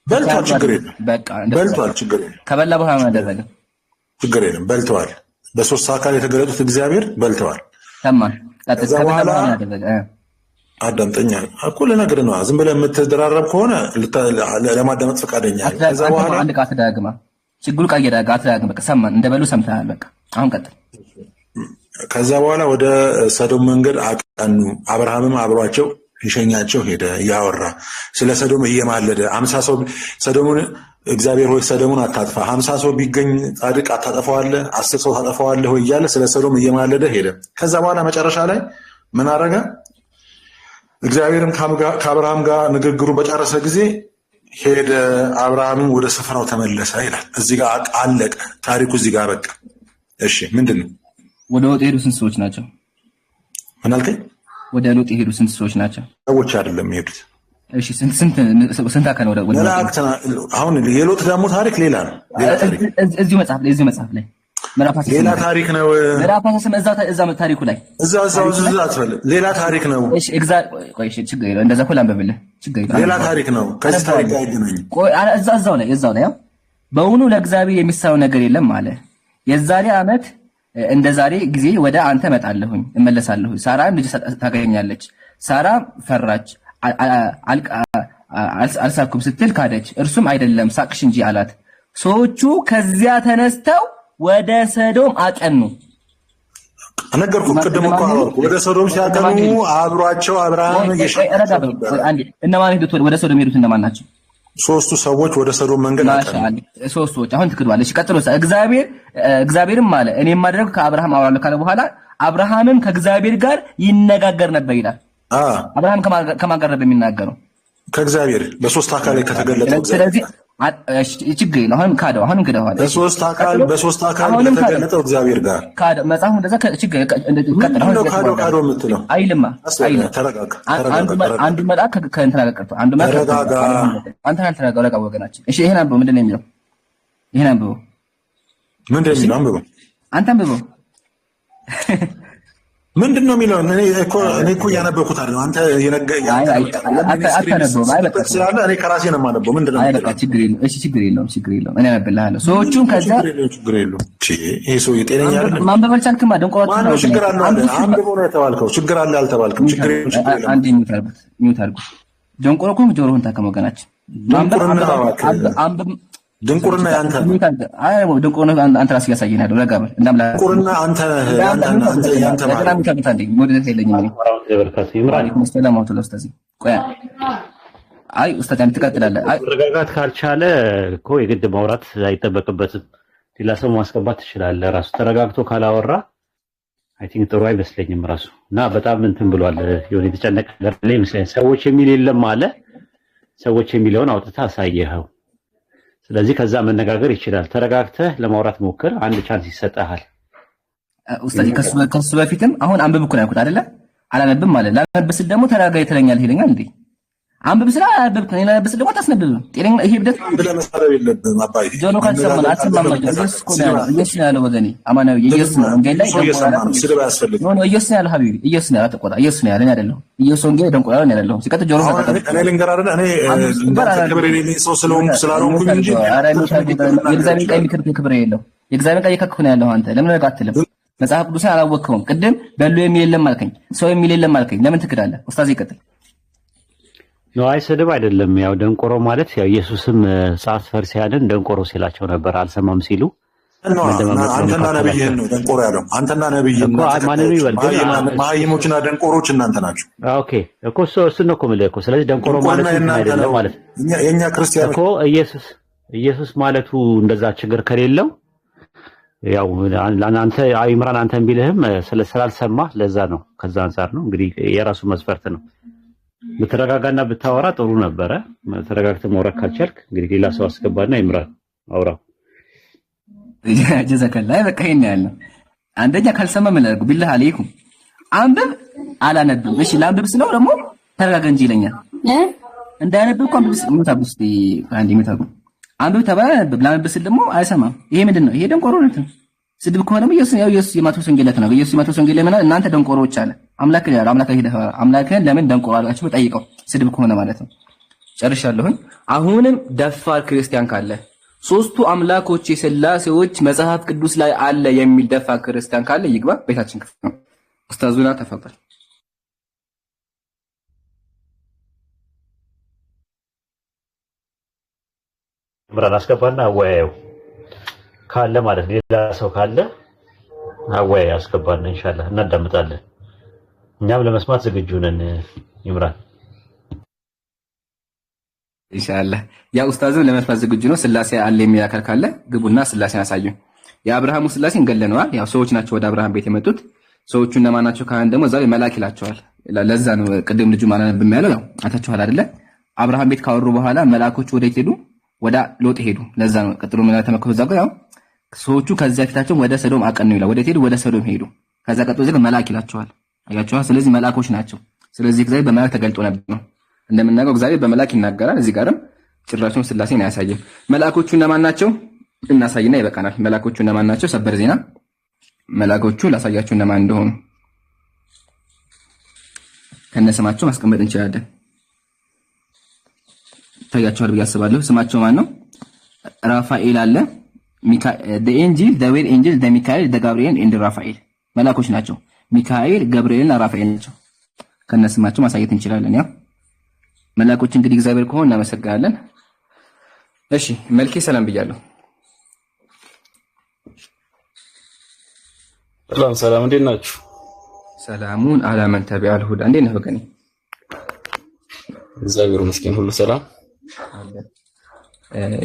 በልቷል ችግር የለም። በልቷል ችግር የለም። ከበላ በኋላ ምን አደረገ? ችግር የለም። በልተዋል። በሶስት አካል የተገለጡት እግዚአብሔር በልተዋል። ከዛ በኋላ አዳምጠኛ እኮ ልነግርህ ነው። ዝም ብለህ የምትደራረብ ከሆነ ለማዳመጥ ፈቃደኛ። ከዛ በኋላ አንድ ቃል ተዳግማ ችግሩ ቃል ተዳግማ በቃ ሰማን። እንደበሉ ሰምተሃል። በቃ አሁን ቀጥል። ከዛ በኋላ ወደ ሰዶም መንገድ አቀኑ። አብርሃምም አብሯቸው ሊሸኛቸው ሄደ። እያወራ ስለ ሰዶም እየማለደ 50 ሰው ሰዶምን እግዚአብሔር ሆይ ሰዶምን አታጥፋ፣ 50 ሰው ቢገኝ ጻድቅ አታጠፋዋለህ፣ 10 ሰው ታጠፋዋለህ ሆይ እያለ ስለ ሰዶም እየማለደ ሄደ። ከዛ በኋላ መጨረሻ ላይ ምን አደረገ? እግዚአብሔርም ከአብርሃም ጋር ንግግሩ በጨረሰ ጊዜ ሄደ። አብርሃምም ወደ ስፍራው ተመለሰ ይላል። እዚህ ጋር አለቀ ታሪኩ። እዚህ ጋር በቃ። እሺ ምንድን ነው? ወደ ሎጥ የሄዱ ስንት ሰዎች ናቸው? ምን አልከኝ? ወደ ሎጥ የሄዱ ስንት ሰዎች ናቸው? ሰዎች አይደለም የሄዱት። እሺ ስንት አካል ወደ መላእክት። አሁን የሎጥ ደግሞ ታሪክ ሌላ ነው። እዚሁ መጽሐፍ ላይ ሌላ ታሪክ ነው። ምዕራፍ 18 እዛ ታሪኩ ላይ እዛው አትፈልግ። ሌላ ታሪክ ነው። እሺ ችግር የለውም። እንደዛ እኮ ላንብብልህ። ችግር የለውም። ሌላ ታሪክ ነው። ከዚህ ታሪክ ጋር አይገናኝም። እዛው ላይ በእውኑ ለእግዚአብሔር የሚሳነው ነገር የለም አለ። የዛሬ ዓመት እንደ ዛሬ ጊዜ ወደ አንተ እመጣለሁኝ እመለሳለሁ። ሳራ ልጅ ታገኛለች። ሳራ ፈራች፣ አልሳኩም ስትል ካደች። እርሱም አይደለም ሳቅሽ እንጂ አላት። ሰዎቹ ከዚያ ተነስተው ወደ ሰዶም አቀኑ። ነገርኩህ። ቅድም እኮ አወራሁ። ወደ ሰዶም ሲያቀኑ አብሯቸው አብርሃም እነማን ሄዱት? ወደ ሰዶም ሄዱት እነማን ናቸው? ሶስቱ ሰዎች ወደ ሰዶም መንገድ አቀኑ። ሶስት ሰዎች። አሁን ትክዷለች። ቀጥሎ እግዚአብሔርም አለ እኔ የማደርገው ከአብርሃም አወራለሁ ካለ በኋላ አብርሃምም ከእግዚአብሔር ጋር ይነጋገር ነበር ይላል። አብርሃም ከማን ጋር ነበር የሚናገረው? ከእግዚአብሔር በሶስት አካል ከተገለጠው ስለዚህ ችግር የለውም። አሁንም ካደው። አሁንም ክደዋል። በሶስት አካል ከተገለጠው እግዚአብሔር ጋር ካደው። መጽሐፉ እንደዛ ችግር ካደው የምትለው አይልማ። ተረጋጋ። አንዱ መልአክ ከእንትና ጋር ቀርቶ አንዱ መልአክ አንተ አልተረጋጋው። ረጋ ወገናችን። እሺ ይሄን አንብበው። ምንድን ነው የሚለው? ይሄን አንብበው። ምንድን ነው የሚለው? አንብበው። አንተ አንብበው። ምንድነው የሚለው? እኔ እኮ እያነበብኩት አይደል? አንተ የነገኝ ስላለ እኔ ከራሴ ነው የማነበው። ምንድነው? አይ በቃ ችግር የለውም። እሺ ችግር የለውም። እኔ አነብልሃለሁ። ሰዎቹን ከዛ ችግር የለውም። ይሄ ሰው የጤነኛ አይደለም። ማንበብ አልቻልክም። ደንቆሮ ማነው ችግር አለ? አንብቦ ነው የተባልከው። ችግር አለ አልተባልክም። ችግር የለም። አንዴ ሚውት አድርጉ። ደንቆሮ እኮ ጆሮህን ታከም ወገናችን። ድንቁርና ያንተ ድንቁርና አንተ ራስህ እያሳየን ያለው ረጋ በል። ድንቁርና አንተ ያንተ አይ ኡስታዝ አንተ ትቀጥላለህ። መረጋጋት ካልቻለ እኮ የግድ ማውራት አይጠበቅበትም። ሌላ ሰው ማስገባት ትችላለህ። ራሱ ተረጋግቶ ካላወራ አይ ቲንክ ጥሩ አይመስለኝም ራሱ እና በጣም እንትን ብሏል። የሆነ የተጨነቀ ነገር ላይ ይመስለኛል። ሰዎች የሚል የለም አለ። ሰዎች የሚለውን አውጥተህ አሳየኸው። ስለዚህ ከዛ መነጋገር ይችላል። ተረጋግተህ ለማውራት ሞክር። አንድ ቻንስ ይሰጣል። ኡስታዝ ከሱ በፊትም አሁን አንብብ እኮ ነው ያልኩት አይደለ? አላነብም ማለት ላነብ ስል ደግሞ ተረጋጋ ይተለኛል ይለኛል እንዴ? አንብብ ስለ አላነብክ ነው ያነበብ ስል ደግሞ ታስነብብ። ጤነኛ ይሄ ብደት ለመሳደብ የለብህም አባይ። ጆሮ ካልሰማን አትሰማም። ኢየሱስ እኮ ነው ኢየሱስ ነው ያለው ወገኔ። አማናዊ ኢየሱስ ነው ወንጌል ላይ ስድብ አያስፈልግም። ነው ኢየሱስ ነው ያለው ሀቢቢ። ኢየሱስ ነው አትቆጣ። ኢየሱስ ነው ያለኝ አይደለም። ኢየሱስ ወንጌል ደንቆራ ነው ያለው። ሲቀጥል ጆሮ ተቀጣ። እኔ ልንገር አይደል? እኔ ክብር የሌለኝ ሰው ስላልሆንኩኝ እንጂ የእግዚአብሔር ቃል የሚከብር ክብር የለው። የእግዚአብሔር ቃል እየከከኩ ነው ያለው። አንተ ለምን ረጋ አትልም? መጽሐፍ ቅዱስን አላወቅኸውም። ቅድም በሉ የሚል የለም አልከኝ። ሰው የሚል የለም አልከኝ። ለምን ትክዳለህ? ኡስታዝ ይቀጥል። ነው አይ ስድብ አይደለም። ያው ደንቆሮ ማለት ያው ኢየሱስም ጻፍ ፈሪሳውያንን ደንቆሮ ሲላቸው ነበር አልሰማም ሲሉ። አንተና ነብይህን ነው ደንቆሮ ያለው። አንተና ነብይህን ነው ማንን ይበል? ማይሞችና ደንቆሮች እናንተ ናቸው። ኦኬ እኮ እሱን ነው እኮ የምልህ እኮ። ስለዚህ ደንቆሮ ማለት አይደለም ማለት የኛ ክርስቲያኖች እኮ ኢየሱስ ማለቱ እንደዛ ችግር ከሌለው ያው አንተ ኢምራን አንተን ቢልህም ስላልሰማ ለዛ ነው። ከዛ አንፃር ነው እንግዲህ የራሱ መስፈርት ነው። ብትረጋጋና ብታወራ ጥሩ ነበረ። ተረጋግተህ ማውራት ካልቻልክ እንግዲህ ሌላ ሰው አስገባና ኢምራን አውራው። ጀዛከላህ በቃ ይሄን ያለው አንደኛ ካልሰማ ምን አድርጉ ቢላህ አለይኩም አንብብ አላነብም። እሺ ላንብብ ስለው ደግሞ ተረጋጋ እንጂ ይለኛል። እንዳያነብብ እኮ አንብብ አንብብ ተባለ አንብብ። ላንብብ ስል ደግሞ አይሰማም። ይሄ ምንድነው? ይሄ ደንቆሮነት ነው። ስድብ ከሆነ ኢየሱስ የማቴዎስ ወንጌል ነው። ኢየሱስ የማቴዎስ ወንጌል ላይ እናንተ ደንቆሮዎች አለ። አምላክህን ለምን ደንቆሮ አላችሁ ጠይቀው። ስድብ ከሆነ ማለት ነው። ጨርሻለሁኝ። አሁንም ደፋር ክርስቲያን ካለ ሶስቱ አምላኮች የሥላሴዎች መጽሐፍ ቅዱስ ላይ አለ የሚል ደፋር ክርስቲያን ካለ ይግባ። ቤታችን ክፍት ነው። ኡስታዙና ተፈቀደ። ኢምራን አስገባና አወያየው ካለ ማለት ነው። ሌላ ሰው ካለ አወያይ አስገባና ኢንሻአላህ እናዳምጣለን። እኛም ለመስማት ዝግጁ ነን። ኢምራን ኢንሻአላህ ያ ኡስታዙ ለመስማት ዝግጁ ነው። ስላሴ አለ የሚል አካል ካለ ግቡና ስላሴን አሳዩ። የአብርሃሙ ስላሴን ገለነዋል። ያው ሰዎች ናቸው ወደ አብርሃም ቤት የመጡት። ሰዎቹ እነማን ናቸው? ካህን ደግሞ እዛ ላይ መልአክ ይላቸዋል። ለዛ ነው ቅድም ልጁ ማለነብም ያለው ያው አታችኋል አይደለ? አብርሃም ቤት ካወሩ በኋላ መልአኮቹ ወዴት ሄዱ? ወደ ሎጥ ሄዱ። ለዛ ነው ቀጥሎ ምን ተመከሩ እዛ ጋር ያው ሰዎቹ ከዚያ ፊታቸው ወደ ሰዶም አቀኑ ይላል። ወዴት ሄዱ? ወደ ሰዶም ሄዱ። ከዛ ቀጥሎ እዚህ መልአክ ይላቸዋል። አያችኋል? ስለዚህ መልአኮች ናቸው። ስለዚህ እግዚአብሔር በመልአክ ተገልጦ ነበር ነው እንደምናውቀው። እግዚአብሔር በመልአክ ይናገራል። እዚህ ጋርም ጭራሹን ስላሴን አያሳየም። መልአኮቹ እነማን ናቸው? እናሳይና ይበቃናል። መልአኮቹ እነማን ናቸው? ሰበር ዜና መልአኮቹ ላሳያችሁ እነማን እንደሆኑ ከነስማቸው ማስቀመጥ እንችላለን። ታያቸዋል ብዬ አስባለሁ። ስማቸው ማን ነው? ራፋኤል አለ፣ the angel, the weird angel, the ሚካኤል፣ the ጋብርኤል and ራፋኤል መልአኮች ናቸው። ሚካኤል፣ ገብርኤልና ራፋኤል ናቸው። ከነስማቸው ማሳየት እንችላለን። ያው መልአኮች እንግዲህ እግዚአብሔር ከሆነ እናመሰግናለን። እሺ መልኬ ሰላም ብያለሁ። ሰላም እንዴት ናችሁ? ሰላሙን አላመን ተቢዐል ሁዳ። እንዴት ነህ ወገኔ? እግዚአብሔር ይመስገን ሁሉ ሰላም።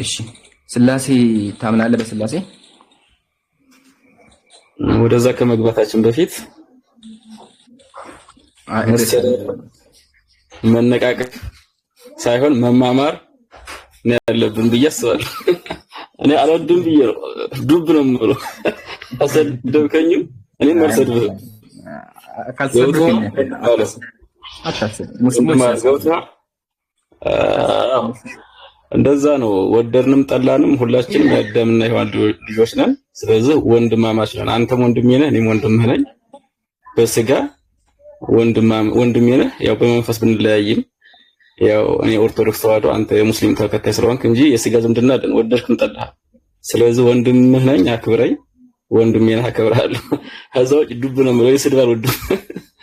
እሺ ስላሴ ታምናለህ? በስላሴ ወደዛ ከመግባታችን በፊት መነቃቀፍ ሳይሆን መማማር ነው ያለብን ብዬ አስባለሁ። እኔ አልወድም ብዬ ነው ዱብ ነው የምለው። አሰደብከኝም እኔም አልሰድብህም። እንደዛ ነው። ወደድንም ጠላንም ሁላችንም የአዳምና የሔዋን ልጆች ነን። ስለዚህ ወንድማማች ነን። አንተም ወንድሜ ነህ፣ እኔም ወንድምህ ነኝ። በስጋ ወንድሜ ነህ። ያው በመንፈስ ብንለያይም ያው እኔ ኦርቶዶክስ ተዋህዶ አንተ የሙስሊም ተከታይ ስለሆንክ እንጂ የስጋ ዝምድና አይደለም። ወደድክም ጠላህ። ስለዚህ ወንድምህ ነኝ፣ አክብረኝ። ወንድሜ ነህ፣ አከብርሃለሁ። ከዛ ውጭ ዱብ ነው የምለው፣ የስድብ አልወድም።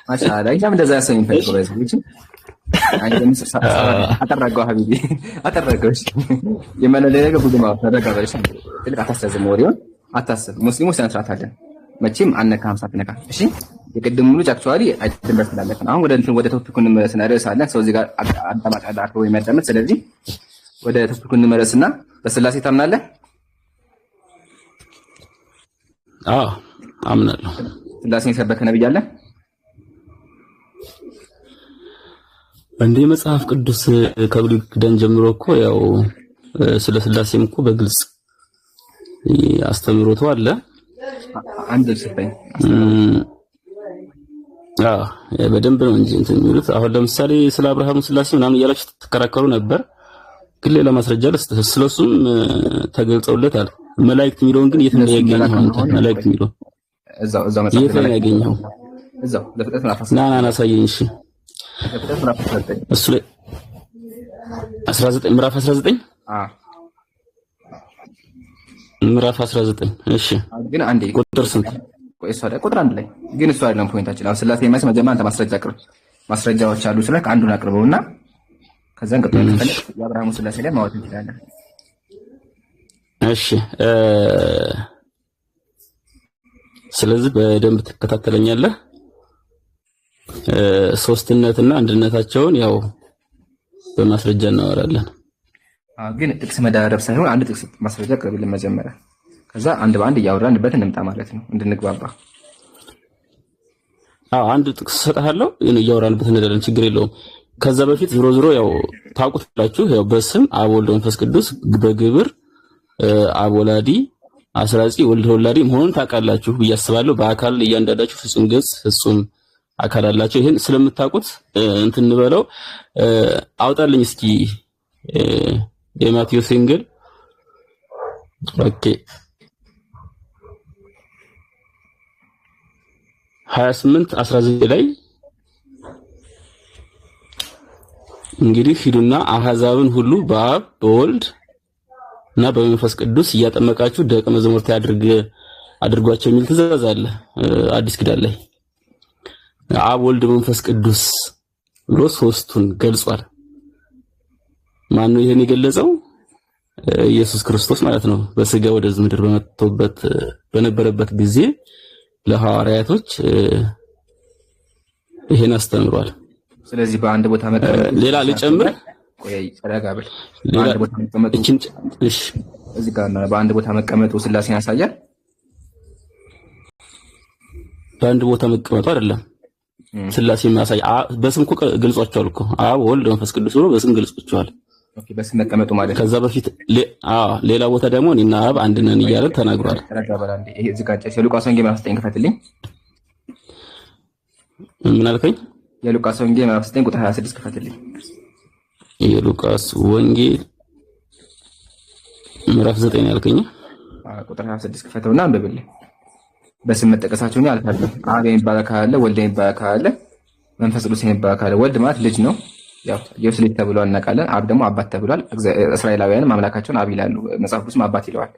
ማሻአላ እኛም እንደዛ ያሰኝ ፈልገው አይዘልጅ አይደለም። አጠራጋው ሀቢቢ አጠራጋው የመለለለ ጉድማ ተደጋጋሽ ትልቅ አታስተዝም፣ ወሬውን አታስብ። ሙስሊሙ ስነስርዓት አለን። መቼም አነካም ሳትነካ። እሺ የቅድም ሙሉ አክቹአሊ አይደለም ስላለፈ አሁን ወደ ቶፒኩ እንመለስና ርዕሳለን ሰው እዚህ ጋር አዳማጭ አክሮ የሚያዳምጥ። ስለዚህ ወደ ቶፒኩ እንመለስና በስላሴ ታምናለህ? አዎ አምናለሁ። ስላሴን የሰበከ ነብይ አለ እንደ መጽሐፍ ቅዱስ ከብሉይ ኪዳን ጀምሮ እኮ ያው ስለ ስላሴም እኮ በግልጽ አስተምሮቱ አለ። አንድ ስፈኝ በደንብ ነው እንጂ እንትን የሚሉት። አሁን ለምሳሌ ስለ አብርሃም ስላሴ ምናምን እያላችሁ ትከራከሩ ነበር፣ ግን ሌላ ማስረጃ ስለሱም ተገልጸውለታል። መላእክት የሚለውን ግን የት ነው ያገኘኸው አንተ? መላእክት የሚለውን እዛው መጽሐፍ የት ነው ያገኘኸው? እዛው ለፍጥረት ምዕራፍ ና አሳየኝ። እሺ ለፍጥረት ምዕራፍ 19 እሱ ላይ 19 ምዕራፍ 19 ምዕራፍ 19 እሺ። ግን አንዴ ቁጥር ስንት? ቆይ እሱ አይደል ቁጥር አንድ ላይ ግን እሱ አይደለም ፖይንታችን። አሁን ስላሴ የማይስ መጀመሪያ አንተ ማስረጃ አቅርብ። ማስረጃዎች አሉ ስለክ አንዱን አቅርበውና ከዛን ቀጥሎ ተፈልክ የአብርሃም ስላሴ ላይ ማወቅ እንችላለን። እሺ ስለዚህ በደንብ ትከታተለኛለህ። ሶስትነትና አንድነታቸውን ያው በማስረጃ እናወራለን። ግን ጥቅስ መዳረብ ሳይሆን አንድ ጥቅስ ማስረጃ አቅርብልን መጀመሪያ፣ ከዛ አንድ በአንድ እያወራንበት እንምጣ ማለት ነው እንድንግባባ። አንድ ጥቅስ ሰጣለሁ እያወራንበት እንላለን፣ ችግር የለውም። ከዛ በፊት ዞሮ ያው ታውቁታላችሁ። ያው በስም አብ ወልድ መንፈስ ቅዱስ በግብር አብ ወላዲ አስራጺ ወልድ ወላዲ መሆኑን ታውቃላችሁ ብዬ አስባለሁ። በአካል እያንዳንዳችሁ ፍጹም ገጽ ፍጹም አካል አላችሁ። ይሄን ስለምታውቁት እንትን እንበለው። አውጣልኝ እስኪ የማቴዎስ ወንጌል ኦኬ 28:19 ላይ እንግዲህ ሂዱና አሕዛብን ሁሉ በአብ በወልድ እና በመንፈስ ቅዱስ እያጠመቃችሁ ደቀ መዛሙርት አድርጓቸው የሚል ትእዛዝ አለ አዲስ ኪዳን ላይ። አብ ወልድ መንፈስ ቅዱስ ብሎ ሶስቱን ገልጿል። ማን ነው ይሄን የገለጸው? ኢየሱስ ክርስቶስ ማለት ነው። በስጋ ወደዚህ ምድር በነበረበት ጊዜ ለሐዋርያቶች ይሄን አስተምሯል። ስለዚህ በአንድ ቦታ መቀመጥ ሌላ ልጨምር። ቆይ ተረጋጋብል። በአንድ ቦታ መቀመጡ እሺ፣ እዚህ ጋር በአንድ ቦታ መቀመጡ ስላሴን ያሳያል። በአንድ ቦታ መቀመጡ አይደለም ስላሴን ያሳይ። በስም እኮ ገልጿቸዋል እኮ አብ ወልድ መንፈስ ቅዱስ ብሎ በስም ገልጿቸዋል። ኦኬ፣ በስም መቀመጡ ማለት ከዛ በፊት ሌላ ቦታ ደግሞ እኔና አብ አንድ ነን እያለ ተናግሯል። ተረጋጋብል። አንዴ ይሄ እዚህ ጋር የሉቃስ ወንጌል ምዕራፍ 9 ክፈትልኝ። ምን አልከኝ? የሉቃስ ወንጌል ምዕራፍ 9 ቁጥር 26 ክፈትልኝ። የሉቃስ ወንጌል ምዕራፍ 9 ያልከኝ ቁጥር 26 ክፈተውና አንብብልኝ። በስም መጠቀሳቸውን አልፈልግም። አብ የሚባል ካለ ወልድ የሚባል ካለ መንፈስ ቅዱስ የሚባል ካለ ወልድ ማለት ልጅ ነው። ያው ኢየሱስ ልጅ ተብሎ እናውቃለን። አብ ደግሞ አባት ተብሏል። እስራኤላውያን አምላካቸውን አብ ይላሉ፣ መጽሐፍ ቅዱስም አባት ይለዋል።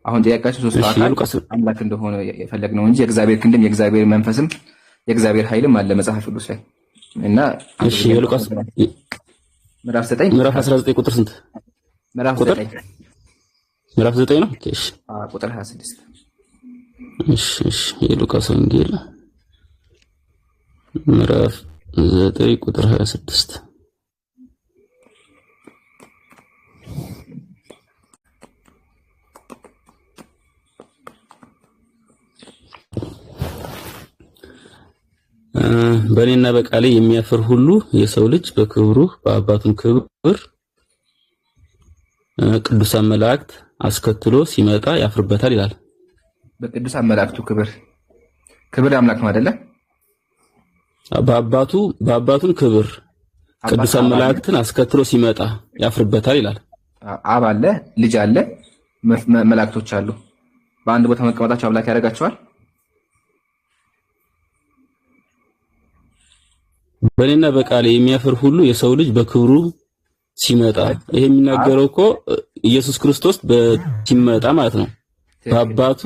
አሁን ጥያቄያቸው ሶስቱ አካል አምላክ እንደሆነ የፈለግነው እንጂ የእግዚአብሔር ክንድም የእግዚአብሔር መንፈስም የእግዚአብሔር ኃይልም አለ መጽሐፍ ቅዱስ ላይ እና እሺ የሉቃስ ምዕራፍ 9 ምዕራፍ 19 ቁጥር ስንት? ምዕራፍ 9 ምዕራፍ 9 ነው። እሺ ቁጥር 26 እሺ የሉቃስ ወንጌል ምዕራፍ 9 ቁጥር 26 በእኔና በቃሌ የሚያፍር ሁሉ የሰው ልጅ በክብሩ በአባቱም ክብር ቅዱሳን መላእክት አስከትሎ ሲመጣ ያፍርበታል ይላል። በቅዱሳን መላእክቱ ክብር አምላክ ነው አይደለ? በአባቱን ክብር ቅዱሳን መላእክትን አስከትሎ ሲመጣ ያፍርበታል ይላል። አብ አለ፣ ልጅ አለ፣ መላእክቶች አሉ። በአንድ ቦታ መቀመጣቸው አምላክ ያደርጋቸዋል። በእኔና በቃሌ የሚያፍር ሁሉ የሰው ልጅ በክብሩ ሲመጣ ይሄ የሚናገረው እኮ ኢየሱስ ክርስቶስ ሲመጣ ማለት ነው። በአባቱ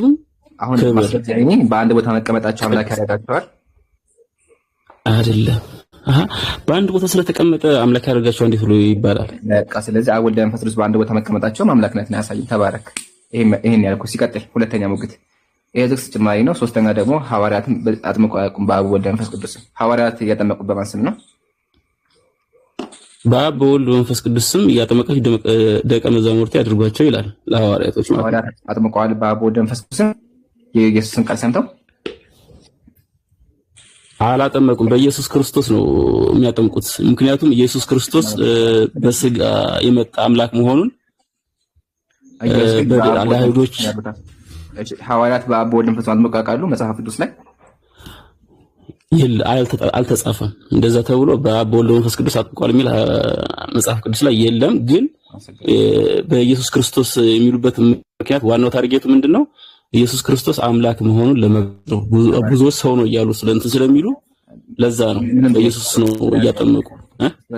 አሁን ማስረጃዬ በአንድ ቦታ መቀመጣቸው አምላክ ያደርጋቸዋል አይደለም። በአንድ ቦታ ስለተቀመጠ አምላክ ያደርጋቸው እንዴት ብሎ ይባላል? በቃ ስለዚህ አብ ወልድ መንፈስ ቅዱስ በአንድ ቦታ መቀመጣቸው አምላክነትን ያሳያል። ተባረክ። ይሄን ያልኩ ሲቀጥል ሁለተኛ ሙግት ይሄ ጥቅስ ጭማሪ ነው። ሶስተኛ ደግሞ ሐዋርያትን አጥምቀው አያውቁም በአብ ወልድ መንፈስ ቅዱስ። ሐዋርያት እያጠመቁ በማን ስም ነው? በአብ በወልድ መንፈስ ቅዱስ ስም እያጠመቃችሁ ደቀ መዛሙርት ያድርጓቸው ይላል ለሐዋርያቶች ማለት ነው። ሐዋርያት አጥምቀዋል በአብ ወልድ መንፈስ ቅዱስ ስም የኢየሱስን ቃል ሰምተው አላጠመቁም። በኢየሱስ ክርስቶስ ነው የሚያጠምቁት። ምክንያቱም ኢየሱስ ክርስቶስ በስጋ የመጣ አምላክ መሆኑን ለአይሁዶች ሐዋርያት በአብ በወልድ መንፈስ አጥምቀው ያውቃሉ? መጽሐፍ ቅዱስ ላይ አልተጻፈም። እንደዛ ተብሎ በአብ በወልድ መንፈስ ቅዱስ አጥምቀዋል የሚል መጽሐፍ ቅዱስ ላይ የለም። ግን በኢየሱስ ክርስቶስ የሚሉበት ምክንያት ዋናው ታርጌቱ ምንድነው? ኢየሱስ ክርስቶስ አምላክ መሆኑን ለመግለጽ ብዙዎች ሰው ነው እያሉ ስለሚሉ ለዛ ነው በኢየሱስ ነው እያጠመቁ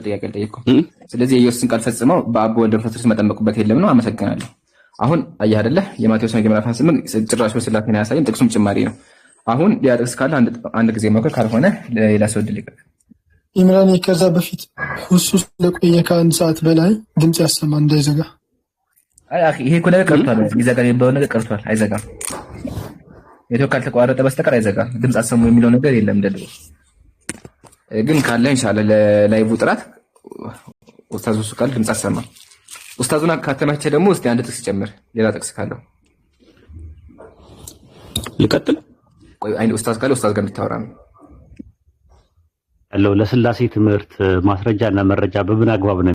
ጥያቄ ጠይቁ። ስለዚህ የኢየሱስን ቃል ፈጽመው በአብ በወልድ መንፈስ ቅዱስ መጠመቁበት የለም ነው። አመሰግናለሁ። አሁን አየህ አይደለ የማቴዎስ ወንጌል ምዕራፍ 8 ጭራሽ በስላሴን ያሳየን ጥቅሱም ጭማሪ ነው። አሁን ሊያጥቅስ ካለ አንድ ጊዜ መከር ካልሆነ ሌላ ሰው ድል ይቀር። ኢምራን ከዛ በፊት ሁሱ ስለቆየ ከአንድ ሰዓት በላይ ድምጽ ያሰማ እንዳይዘጋ። ይሄ እኮ ነገር ቀርቷል። ይዘጋ የሚባለው ነገር ቀርቷል። አይዘጋም። ኔትወርክ ካልተቋረጠ በስተቀር አይዘጋም። ድምጽ አሰሙ የሚለው ነገር የለም። እንደድሮ ግን ካለ ኢንሻአላህ ለላይቭ ጥራት ኡስታዝ ሁሱ ካለ ድምጽ አሰማ። ኡስታዙን ካተመቸ ደግሞ እስቲ አንድ ጥቅስ ጨምር። ሌላ ጥቅስ ካለው ልቀጥል። ቆይ አይን ኡስታዝ ካለ ኡስታዝ ጋር እንድታወራ ነው ያለው ለስላሴ ትምህርት ማስረጃና መረጃ በምን አግባብ ነው